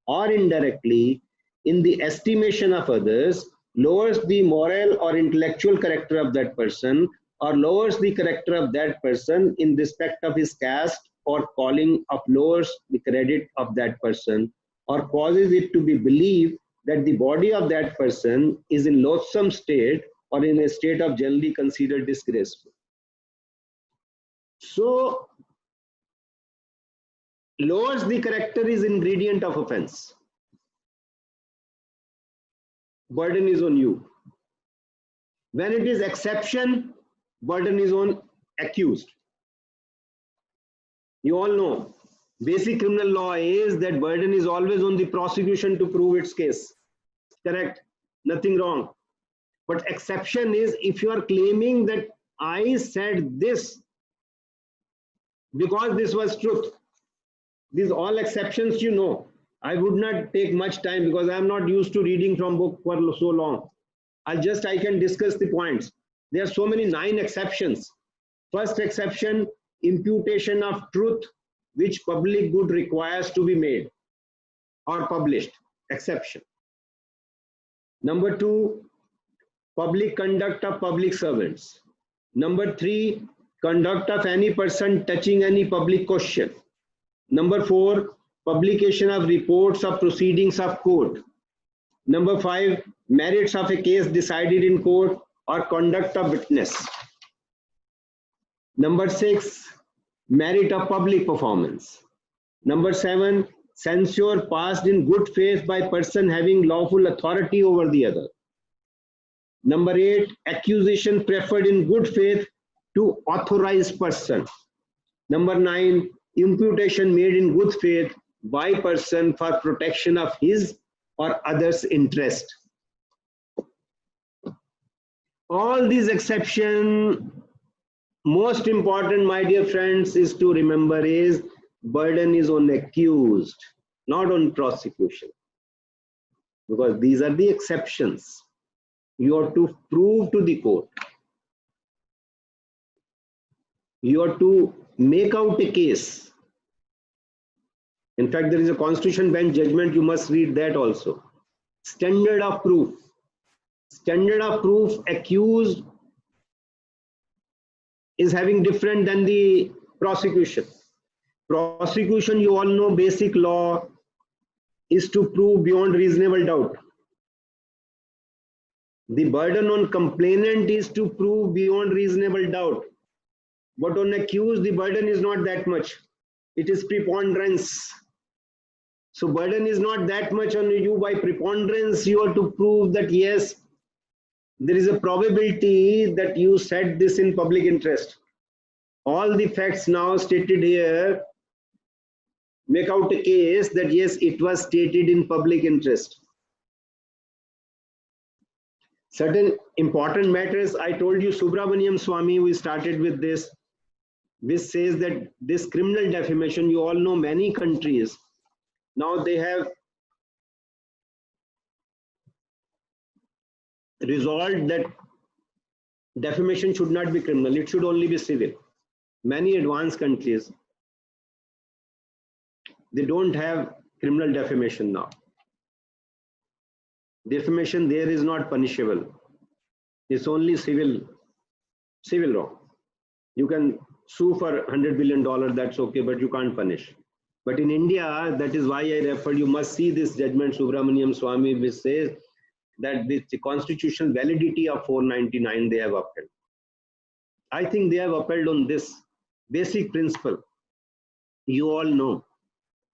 or indirectly, in the estimation of others, lowers the moral or intellectual character of that person or lowers the character of that person in respect of his caste or calling, of lowers the credit of that person or causes it to be believed that the body of that person is in loathsome state or in a state of generally considered disgraceful. So, lowers the character is ingredient of offense. Burden is on you. When it is exception, burden is on accused. You all know, basic criminal law is that burden is always on the prosecution to prove its case. Correct? Nothing wrong. But exception is if you are claiming that I said this because this was truth. These all exceptions you know. I would not take much time because I am not used to reading from book for so long. I can discuss the points. There are so many 9 exceptions. First exception, imputation of truth which public good requires to be made or published. Exception. Number 2, public conduct of public servants. Number 3, conduct of any person touching any public question. Number 4, publication of reports of proceedings of court. Number 5, merits of a case decided in court or conduct of witness. Number 6, merit of public performance. Number 7, censure passed in good faith by person having lawful authority over the other. Number 8, accusation preferred in good faith to authorized person. Number 9, imputation made in good faith by person for protection of his or others' interest. All these exceptions, most important, my dear friends, is to remember is burden is on accused, not on prosecution. Because these are the exceptions. You have to prove to the court. You have to make out a case. In fact, there is a Constitution Bench judgment, you must read that also. Standard of proof. Standard of proof accused is having different than the prosecution. Prosecution, you all know, basic law is to prove beyond reasonable doubt. The burden on complainant is to prove beyond reasonable doubt. But on accused, the burden is not that much. It is preponderance. So burden is not that much on you. By preponderance, you are to prove that yes, there is a probability that you said this in public interest. All the facts now stated here make out a case that yes, it was stated in public interest. Certain important matters, I told you, Subramaniam Swamy, we started with this, which says that this criminal defamation, you all know many countries, now they have resolved that defamation should not be criminal, it should only be civil. Many advanced countries, they don't have criminal defamation now. Defamation there is not punishable. It's only civil wrong. You can sue for $100 billion, that's okay, but you can't punish. But in India, that is why I referred, you must see this judgment, Subramaniam Swamy, which says that the constitutional validity of 499 they have upheld. I think they have upheld on this basic principle. You all know.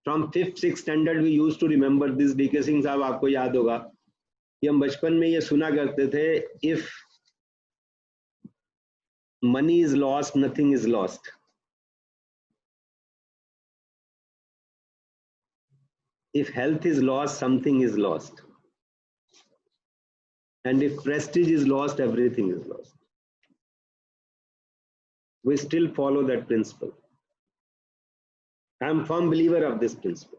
From 5th, 6th standard, we used to remember this. D.K. Singh साहब आपको याद होगा कि हम बचपन में ये सुना करते थे, if money is lost, nothing is lost. If health is lost, something is lost. And if prestige is lost, everything is lost. We still follow that principle. I am a firm believer of this principle.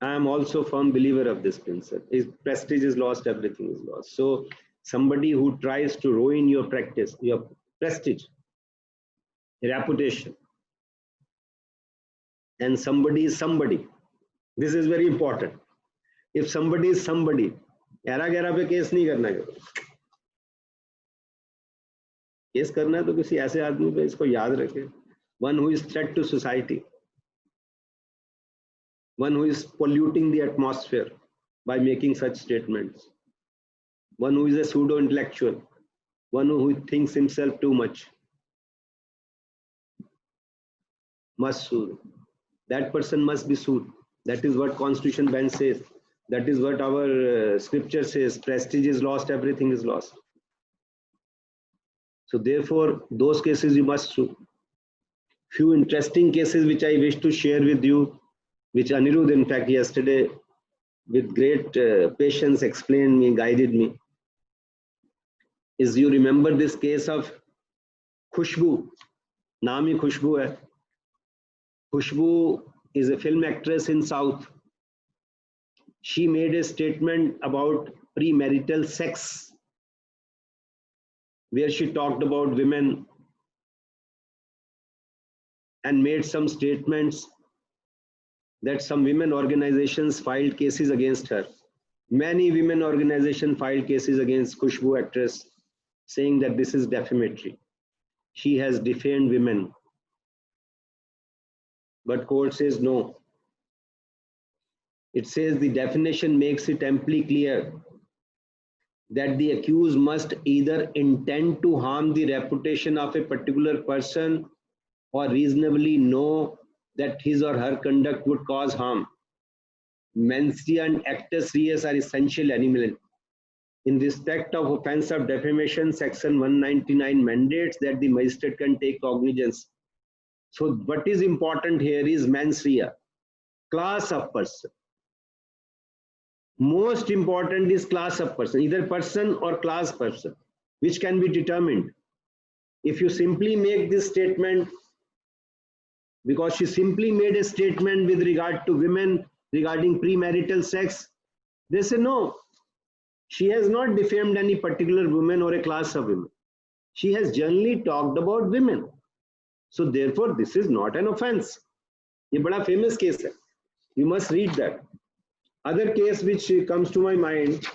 I am also a firm believer of this principle. If prestige is lost, everything is lost. So somebody who tries to ruin your practice, your prestige, reputation, and somebody is somebody, this is very important. If somebody is somebody, एरा गैरा पे case नहीं करना है, case करना है तो किसी ऐसे आदमी पे, इसको याद रखें, one who is threat to society, one who is polluting the atmosphere by making such statements, one who is a pseudo intellectual, one who thinks himself too much, must sue. That person must be sued. That is what Constitution bench says. That is what our scripture says. Prestige is lost, everything is lost. So therefore, those cases you must sue. Few interesting cases which I wish to share with you, which Anirudh in fact yesterday with great patience explained me, guided me, is you remember this case of Khushbu. Naam hi Khushbu hai. Khushbu is a film actress in South. She made a statement about premarital sex, where she talked about women and made some statements that some women organizations filed cases against her. Many women organizations filed cases against Khushbu actress, saying that this is defamatory. She has defamed women. But court says no. It says the definition makes it amply clear that the accused must either intend to harm the reputation of a particular person or reasonably know that his or her conduct would cause harm. Mens rea and actus reus are essential element. In respect of offense of defamation, section 199 mandates that the magistrate can take cognizance. So what is important here is mens rea, class of person. Most important is class of person, either person or class person, which can be determined. If you simply make this statement, because she simply made a statement with regard to women regarding premarital sex, they say no, she has not defamed any particular woman or a class of women. She has generally talked about women. So therefore, this is not an offense. Ye bada famous case hai. You must read that. Other case which comes to my mind,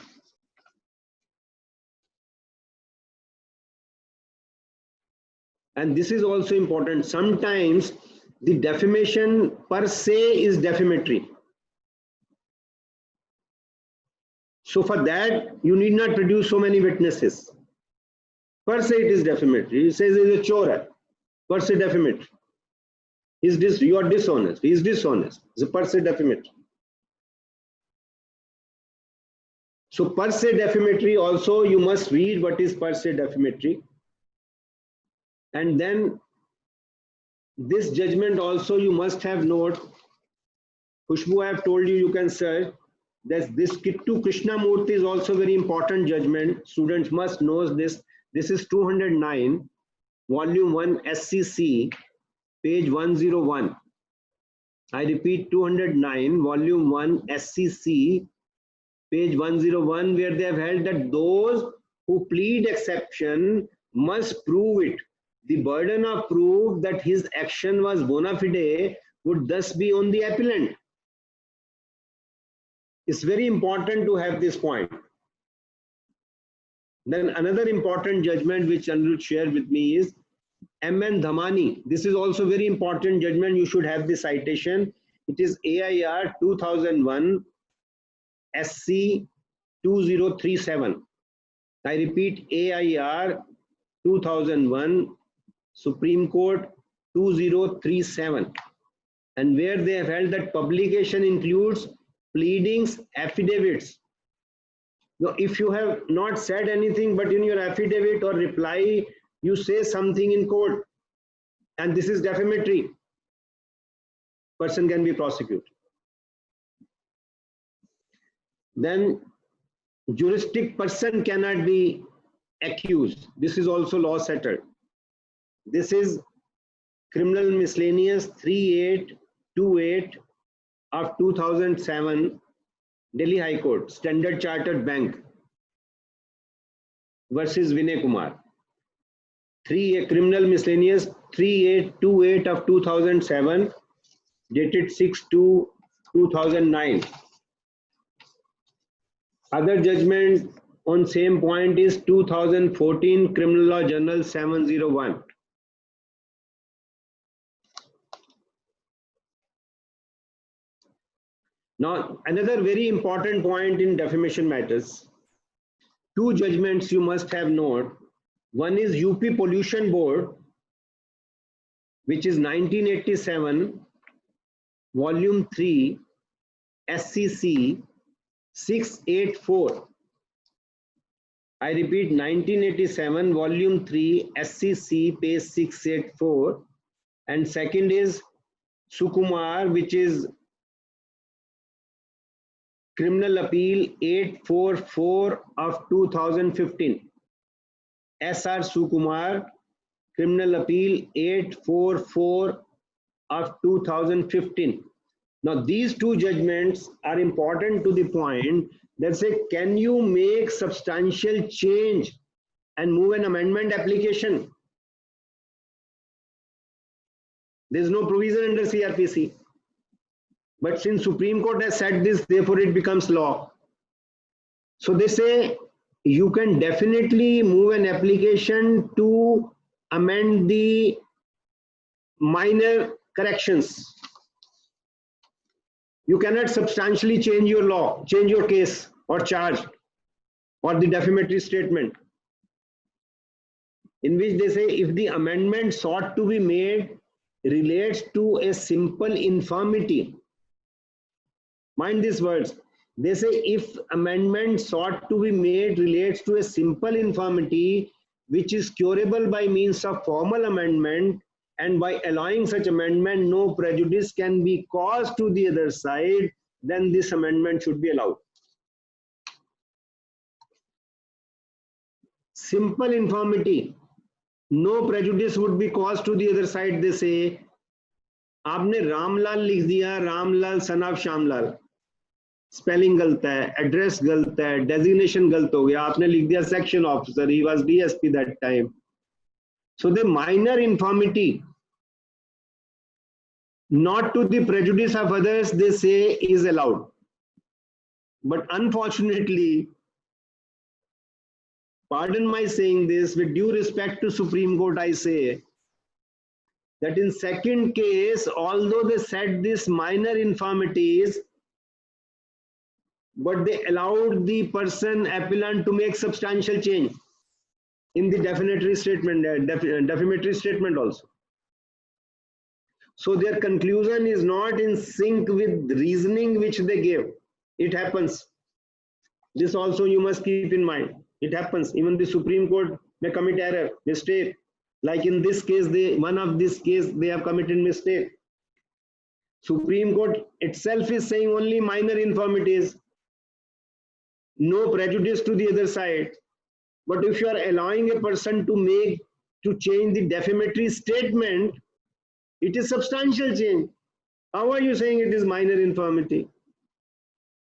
and this is also important, sometimes the defamation per se is defamatory. So for that, you need not produce so many witnesses. Per se, it is defamatory. He says he is a chora. Per se defamatory. You are dishonest. He is dishonest. It's a per se defamatory. So per se defamatory also you must read what is per se defamatory. And then this judgment also you must have note. Khushbu, I have told you, you can search. That this Kittu Krishnamurti is also very important judgment. Students must know this. This is 209, volume 1 SCC, page 101. I repeat, 209, volume 1 SCC, page 101, where they have held that those who plead exception must prove it. The burden of proof that his action was bona fide would thus be on the appellant. It's very important to have this point. Then another important judgment which Anirudh shared with me is M.N. Dhamani. This is also very important judgment. You should have the citation. It is AIR 2001 SC 2037. I repeat, AIR 2001 Supreme Court 2037. And where they have held that publication includes pleadings, affidavits. Now, if you have not said anything, but in your affidavit or reply, you say something in court, and this is defamatory, person can be prosecuted. Then juristic person cannot be accused. This is also law settled. This is Criminal Miscellaneous 3828 of 2007, Delhi High Court, Standard Chartered Bank versus Vinay Kumar. Criminal Miscellaneous 3828 of 2007, dated 6/2/2009. Other judgment on same point is 2014 Criminal Law Journal 701. Now, another very important point in defamation matters. Two judgments you must have note. One is UP Pollution Board, which is 1987, volume 3, SCC 684. I repeat, 1987, volume 3, SCC, page 684. And second is Sukumar, which is Criminal Appeal 844 of 2015. SR Sukumar, Criminal Appeal 844 of 2015. Now, these two judgments are important to the point that say, can you make substantial change and move an amendment application? There is no provision under CRPC. But since Supreme Court has said this, therefore it becomes law. So they say you can definitely move an application to amend the minor corrections. You cannot substantially change your law, change your case or charge or the defamatory statement. In which they say if the amendment sought to be made relates to a simple infirmity. Mind these words. They say if amendment sought to be made relates to a simple infirmity which is curable by means of formal amendment, and by allowing such amendment no prejudice can be caused to the other side, then this amendment should be allowed. Simple infirmity, no prejudice would be caused to the other side. They say आपने रामलाल लिख दिया, Ramlal son of Shyamlal, spelling गलत है, address गलत है, designation गलत हो गया, आपने लिख दिया section officer, he was DSP that time. So the minor infirmity, not to the prejudice of others, they say is allowed. But unfortunately, pardon my saying this, with due respect to Supreme Court, I say that in second case, although they said this minor infirmities, but they allowed the person appellant to make substantial change in the defamatory statement also. So their conclusion is not in sync with reasoning which they gave. It happens. This also you must keep in mind. It happens. Even the Supreme Court may commit error, mistake. Like in this case, they have committed mistake. Supreme Court itself is saying only minor infirmities, no prejudice to the other side. But if you are allowing a person to change the defamatory statement, it is substantial change. How are you saying it is minor infirmity?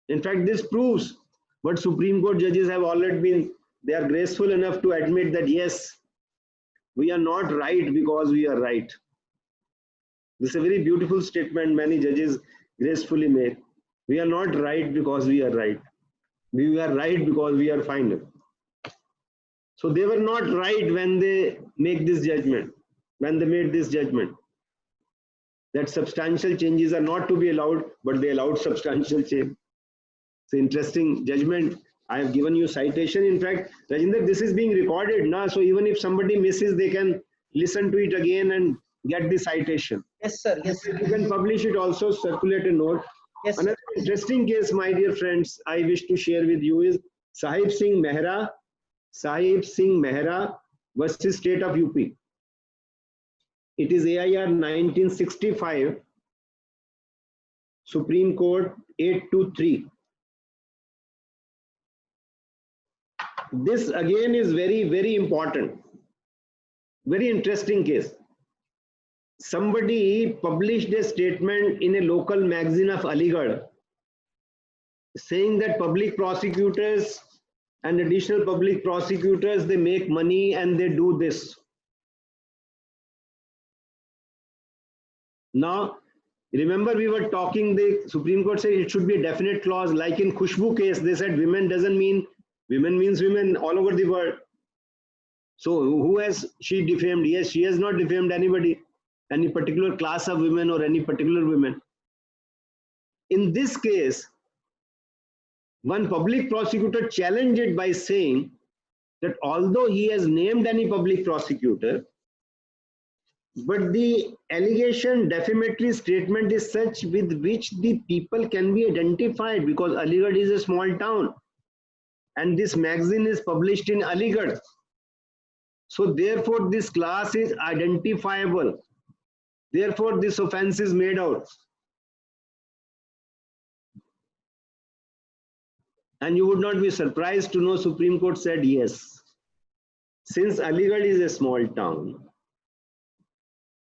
In fact, this proves what Supreme Court judges have already been, they are graceful enough to admit that yes, we are not right because we are right. This is a very beautiful statement many judges gracefully made. We are not right because we are right. We are right because we are final. So they were not right when they make this judgment, when they made this judgment, that substantial changes are not to be allowed, but they allowed substantial change. It's an interesting judgment. I have given you citation. In fact, Rajinder, this is being recorded now, so even if somebody misses, they can listen to it again and get the citation. Yes, sir. Yes, sir. You can publish it also, circulate a note. Yes, sir. Another interesting case, my dear friends, I wish to share with you is Sahib Singh Mehra versus State of UP. It is AIR 1965, Supreme Court 823. This again is very, very important, very interesting case. Somebody published a statement in a local magazine of Aligarh saying that public prosecutors and additional public prosecutors, they make money and they do this. Now, remember we were talking, the Supreme Court said it should be a definite clause. Like in Khushbu case, they said women doesn't mean, women means women all over the world. So who has she defamed? Yes, she has not defamed anybody, any particular class of women or any particular women. In this case, one public prosecutor challenged it by saying that although he has named any public prosecutor, but the allegation defamatory statement is such with which the people can be identified, because Aligarh is a small town and this magazine is published in Aligarh. So therefore this class is identifiable. Therefore this offense is made out. And you would not be surprised to know Supreme Court said yes. Since Aligarh is a small town,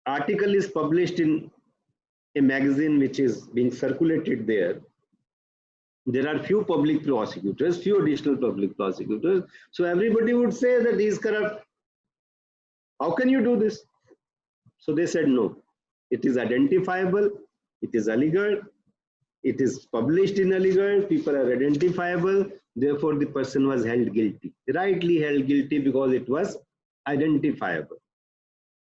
article is published in a magazine which is being circulated there. There are few public prosecutors, few additional public prosecutors. So everybody would say that he is corrupt. How can you do this? So they said no. It is identifiable. It is Aligarh. It is published in Aligarh. People are identifiable. Therefore, the person was held guilty. Rightly held guilty because it was identifiable.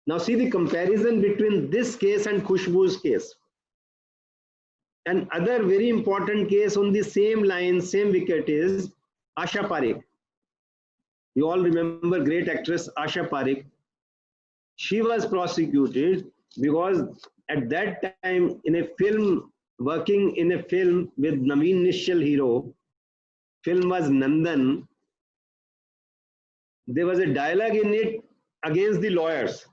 Now see the comparison between this case and Khushbu's case. Another very important case on the same line, same wicket is Asha Parekh. You all remember great actress Asha Parekh. She was prosecuted because at that time in a film, working in a film with Naveen Nishchal hero, film was Nandan. There was a dialogue in it against the lawyers.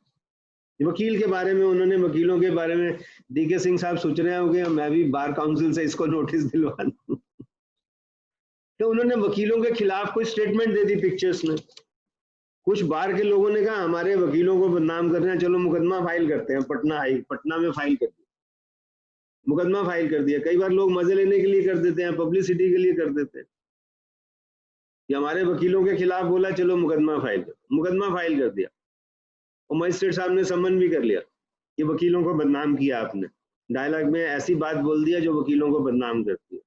वकील के बारे में उन्होंने वकीलों के बारे में DK Singh साहब सोच रहे होंगे मैं भी बार काउंसिल से इसको नोटिस दिलवा दूं तो उन्होंने वकीलों के खिलाफ कोई स्टेटमेंट दे दी पिक्चर्स में कुछ बार के लोगों ने कहा हमारे वकीलों को बदनाम कर रहे हैं चलो मुकदमा फाइल करते हैं पटना में फाइल कर दिया मुकदमा फाइल कर दिया कई बार लोग मजे लेने के लिए कर देते हैं पब्लिसिटी के लिए कर देते हैं कि हमारे वकीलों के खिलाफ बोला चलो मुकदमा फाइल कर दिया और मजिस्ट्रेट साहब ने सम्मन भी कर लिया कि वकीलों को बदनाम किया आपने डायलॉग में ऐसी बात बोल दिया जो वकीलों को बदनाम करती है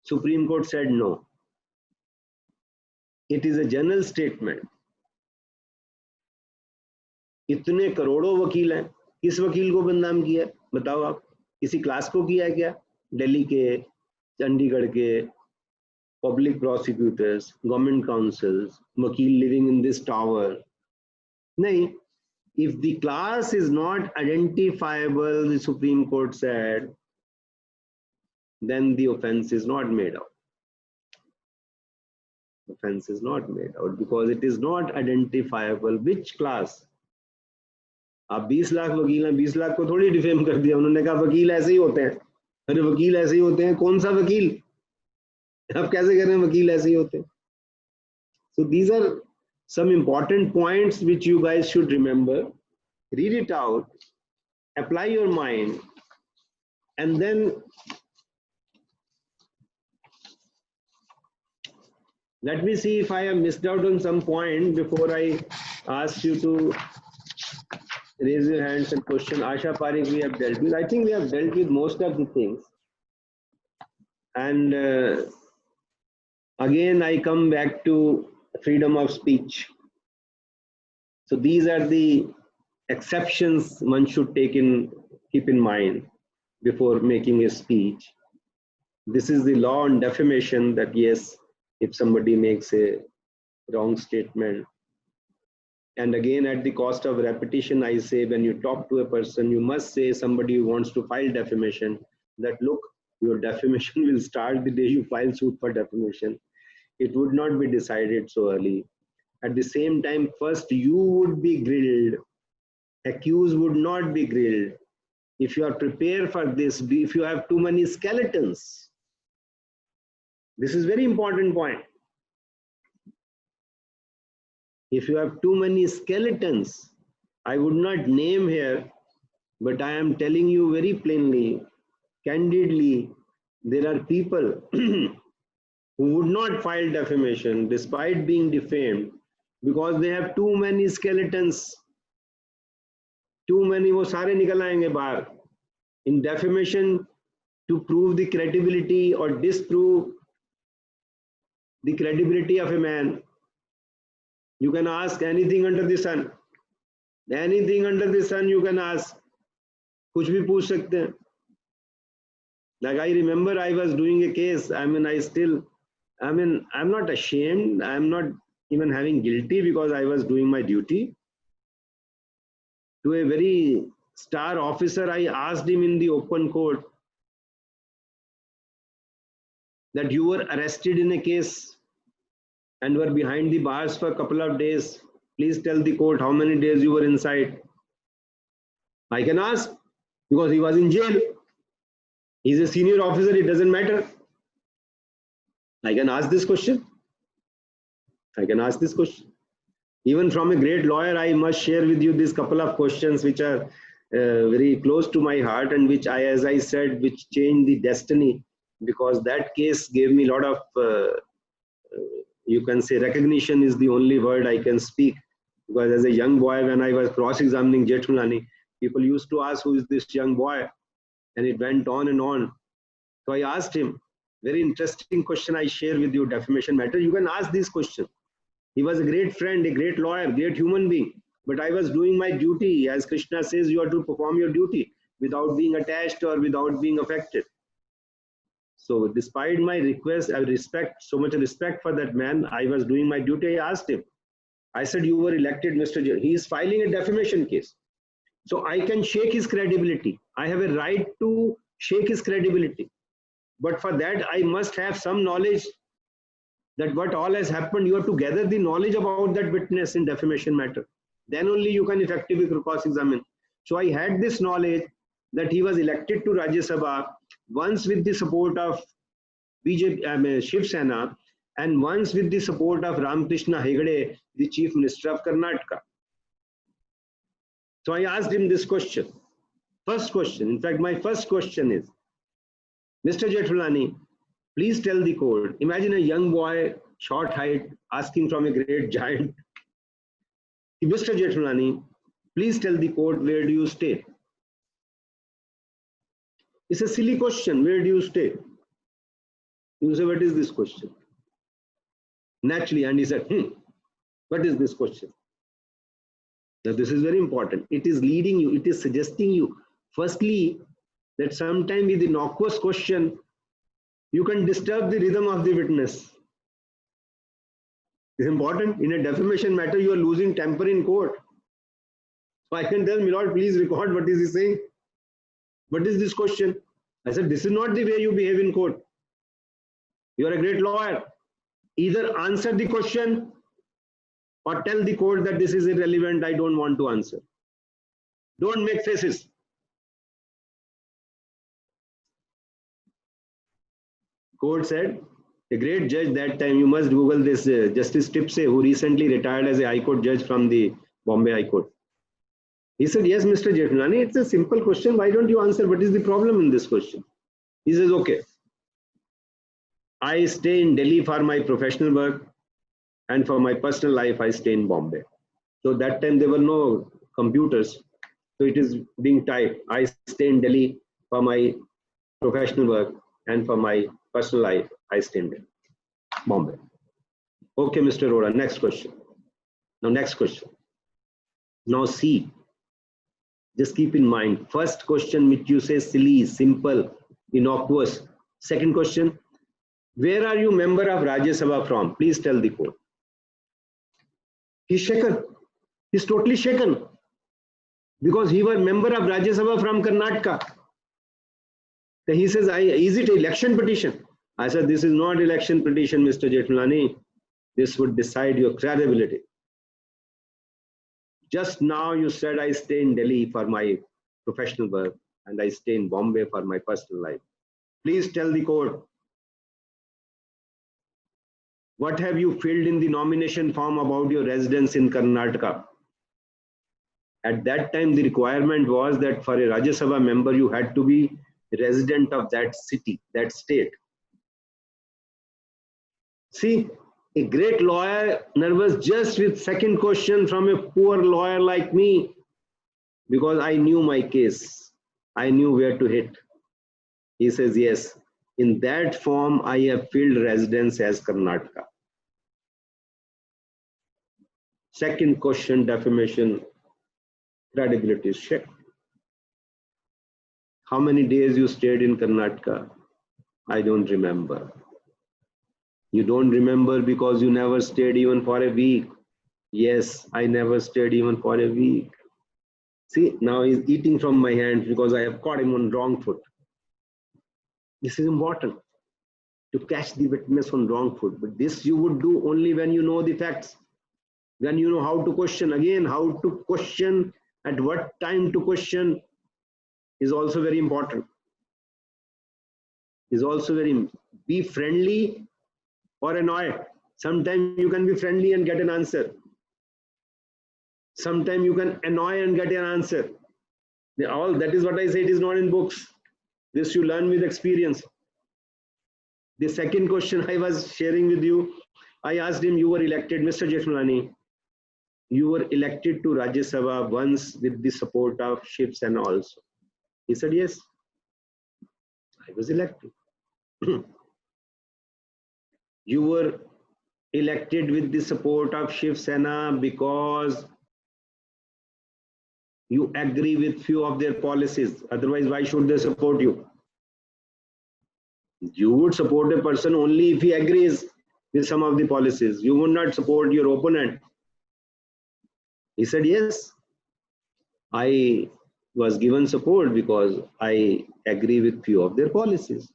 supreme court said no it is a general statement इतने करोड़ों वकील हैं किस वकील को बदनाम किया बताओ आप किसी क्लास को किया है क्या दिल्ली के चंडीगढ़ के public prosecutors, government counsels, वकील living in this tower. नहीं, if the class is not identifiable, the Supreme Court said, then the offense is not made out. Offense is not made out because it is not identifiable. Which class? आप 20 लाख वकील हैं, 20 लाख को थोड़ी defame कर दिया, उन्होंने कहा वकील ऐसे ही होते हैं. अरे वकील ऐसे ही होते हैं, कौन सा वकील? आप कैसे कह रहे हैं वकील ऐसे ही होते हैं? So these are some important points which you guys should remember. Read it out, apply your mind, and then let me see if I have missed out on some point before I ask you to raise your hands and question. Asha Parekh we have dealt with. I think we have dealt with most of the things. And again, I come back to freedom of speech. So these are the exceptions one should keep in mind before making a speech. This is the law on defamation, that yes, if somebody makes a wrong statement, and again at the cost of repetition, I say when you talk to a person, you must say somebody who wants to file defamation that look, your defamation will start the day you file suit for defamation. It would not be decided so early. At the same time, first you would be grilled. Accused would not be grilled. If you are prepared for this, if you have too many skeletons, this is very important point. If you have too many skeletons, I would not name here, but I am telling you very plainly, candidly, there are people who would not file defamation despite being defamed because they have too many skeletons. Too many, वो सारे निकल आएंगे बाहर. In defamation, to prove the credibility or disprove the credibility of a man, you can ask anything under the sun. Anything under the sun you can ask. कुछ भी पूछ सकते हैं. Like I remember I was doing a case. I'm not ashamed. I'm not even having guilty because I was doing my duty. To a very star officer, I asked him in the open court that you were arrested in a case and were behind the bars for a couple of days. Please tell the court how many days you were inside. I can ask because he was in jail. He's a senior officer, it doesn't matter. I can ask this question. I can ask this question. Even from a great lawyer, I must share with you these couple of questions which are very close to my heart and which as I said, which changed the destiny, because that case gave me a lot of, you can say recognition is the only word I can speak. Because as a young boy, when I was cross-examining Jethmalani, people used to ask, who is this young boy? And it went on and on. So I asked him, very interesting question I share with you, defamation matter. You can ask this question. He was a great friend, a great lawyer, great human being. But I was doing my duty. As Krishna says, you have to perform your duty without being attached or without being affected. So despite my request, I respect, so much respect for that man. I was doing my duty. I asked him. I said, you were elected, Mr. J. He is filing a defamation case. So I can shake his credibility. I have a right to shake his credibility. But for that, I must have some knowledge that what all has happened. You have to gather the knowledge about that witness in defamation matter. Then only you can effectively cross-examine. So I had this knowledge that he was elected to Rajya Sabha once with the support of BJP, Shiv Sena, and once with the support of Ramakrishna Hegde, the Chief Minister of Karnataka. So I asked him this question. First question, in fact, my first question is, Mr. Jethmalani, please tell the court. Imagine a young boy, short height, asking from a great giant. Mr. Jethmalani, please tell the court, where do you stay? It's a silly question. Where do you stay? You say, what is this question? Naturally, and he said, what is this question? Now, this is very important. It is leading you, it is suggesting you, firstly, that sometime with the innocuous question, You can disturb the rhythm of the witness. It's important. In a defamation matter, you are losing temper in court. So I can tell, my lord, please record what is he saying. What is this question? I said, this is not the way you behave in court. You are a great lawyer. Either answer the question or tell the court that this is irrelevant, I don't want to answer. Don't make faces. Court said, a great judge that time, you must Google this, Justice Tipsey, who recently retired as a High Court judge from the Bombay High Court. He said, yes, Mr. Jethmalani, it's a simple question. Why don't you answer? What is the problem in this question? He says, okay. I stay in Delhi for my professional work, and for my personal life, I stay in Bombay. So that time there were no computers. So it is being typed. I stay in Delhi for my professional work, and for my personal life, I stay in Delhi, Bombay. Okay, Mr. Arora, next question. Now, next question. Now, see, just keep in mind, first question which you say silly, simple, innocuous. Second question, where are you member of Rajya Sabha from? Please tell the court. He's shaken. He's totally shaken. Because he was member of Rajya Sabha from Karnataka. So he says, is it election petition? I said, this is not election petition, Mr. Jethmalani. This would decide your credibility. Just now you said I stay in Delhi for my professional work and I stay in Bombay for my personal life. Please tell the court, what have you filled in the nomination form about your residence in Karnataka? At that time, the requirement was that for a Rajya Sabha member, you had to be a resident of that city, that state. See, a great lawyer nervous just with second question from a poor lawyer like me, because I knew my case. I knew where to hit. He says, yes, in that form, I have filled residence as Karnataka. Second question, defamation, credibility is checked. How many days you stayed in Karnataka? I don't remember. You don't remember because you never stayed even for a week. Yes, I never stayed even for a week. See, now he's eating from my hand because I have caught him on wrong foot. This is important, to catch the witness on wrong foot. But this you would do only when you know the facts. When you know how to question. Again, how to question, at what time to question is also very important. Is also very, be friendly or annoy. Sometimes you can be friendly and get an answer. Sometimes you can annoy and get an answer. All that is what I say, it is not in books. This you learn with experience. The second question I was sharing with you, I asked him, you were elected, Mr. Jethmalani, you were elected to Rajya Sabha once with the support of Shiv Sena also. He said, yes, I was elected. You were elected with the support of Shiv Sena because you agree with few of their policies. Otherwise, why should they support you? You would support a person only if he agrees with some of the policies. You would not support your opponent. He said, yes, I was given support because I agree with few of their policies.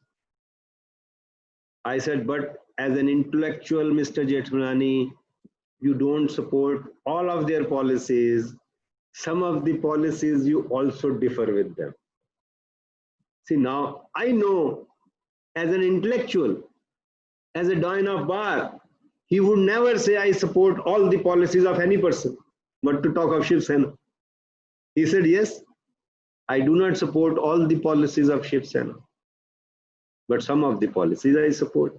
I said, but as an intellectual, Mr. Jethmalani, you don't support all of their policies. Some of the policies you also differ with them. See, now I know as an intellectual, as a Doyen of Bar, he would never say I support all the policies of any person, but to talk of Shiv Sena. He said, yes, I do not support all the policies of Shiv Sena, but some of the policies I support.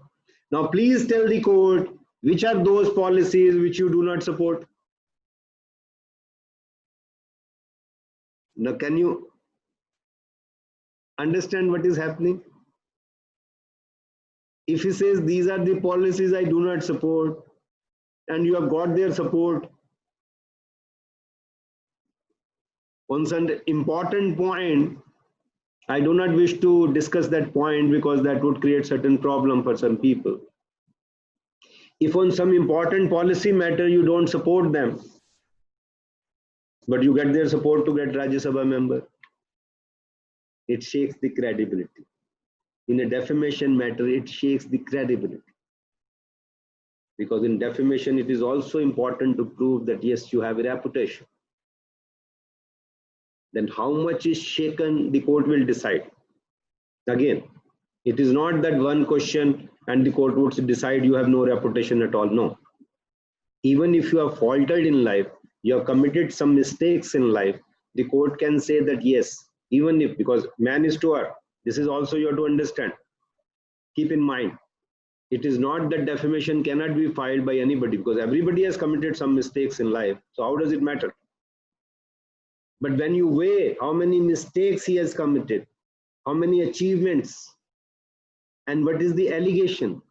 Now, please tell the court, which are those policies which you do not support? Now, can you understand what is happening? If he says, these are the policies I do not support, and you have got their support, on some important point, I do not wish to discuss that point because that would create certain problem for some people. If on some important policy matter you don't support them, but you get their support to get Rajya Sabha member, it shakes the credibility. In a defamation matter, it shakes the credibility. Because in defamation, it is also important to prove that yes, you have a reputation. Then how much is shaken, the court will decide. Again, it is not that one question and the court would decide you have no reputation at all. No. Even if you have faltered in life, you have committed some mistakes in life, the court can say that yes, even if, because man is to err. This is also you have to understand. Keep in mind, it is not that defamation cannot be filed by anybody because everybody has committed some mistakes in life. So how does it matter? But when you weigh how many mistakes he has committed, how many achievements, and what is the allegation,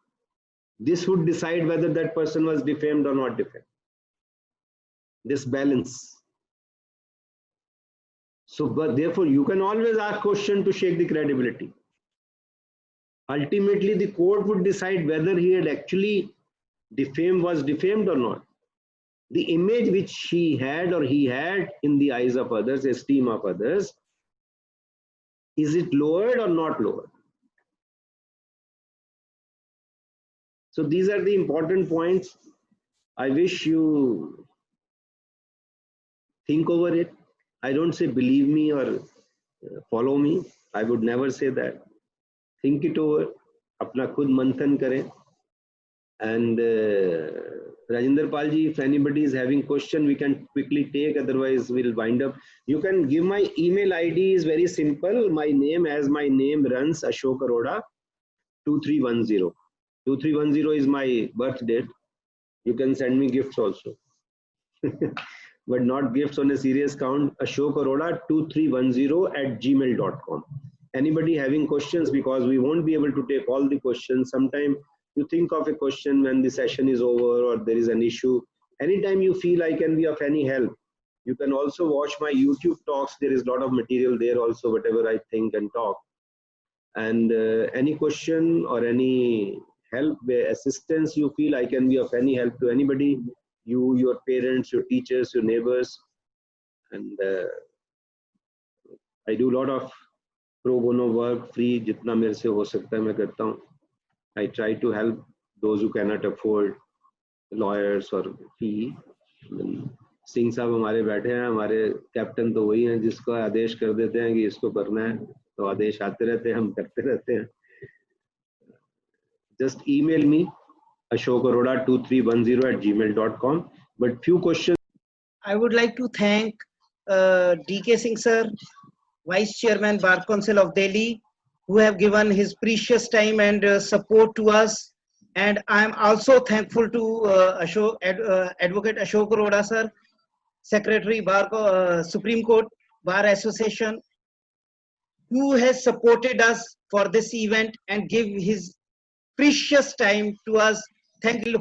this would decide whether that person was defamed or not defamed. This balance. So, but therefore, you can always ask question to shake the credibility. Ultimately, the court would decide whether he had actually was defamed or not. The image which he had or he had in the eyes of others, esteem of others, is it lowered or not lowered? So these are the important points. I wish you think over it. I don't say believe me or follow me. I would never say that. Think it over. Apna khud manthan kare. And Rajinder Palji, if anybody is having question, we can quickly take. Otherwise, we'll wind up. You can give my email ID is very simple. My name, as my name runs, Ashok Aroda 2310. 2310 is my birth date. You can send me gifts also. But not gifts on a serious count. Ashok Aroda 2310@gmail.com. Anybody having questions, because we won't be able to take all the questions. Sometime you think of a question when the session is over or there is an issue. Anytime you feel I can be of any help, you can also watch my YouTube talks. There is a lot of material there also, whatever I think and talk. And any question or any help, assistance you feel I can be of any help to anybody, you, your parents, your teachers, your neighbors. And I do a lot of pro bono work, free, jitna mere se ho sakta hai main karta hu. I try to help those who cannot afford lawyers or fee. Singh साहब हमारे बैठे हैं, हमारे captain तो वही हैं जिसको आदेश कर देते हैं कि इसको करना है, तो आदेश आते रहते हैं, हम करते रहते हैं. Just email me ashokaroda2310@gmail.com. But few questions. I would like to thank DK Singh sir, Vice Chairman Bar Council of Delhi, who have given his precious time and support to us. And I am also thankful to Advocate Ashok Aroda sir, Secretary Bar Supreme Court Bar Association, who has supported us for this event and give his precious time to us. Thank you.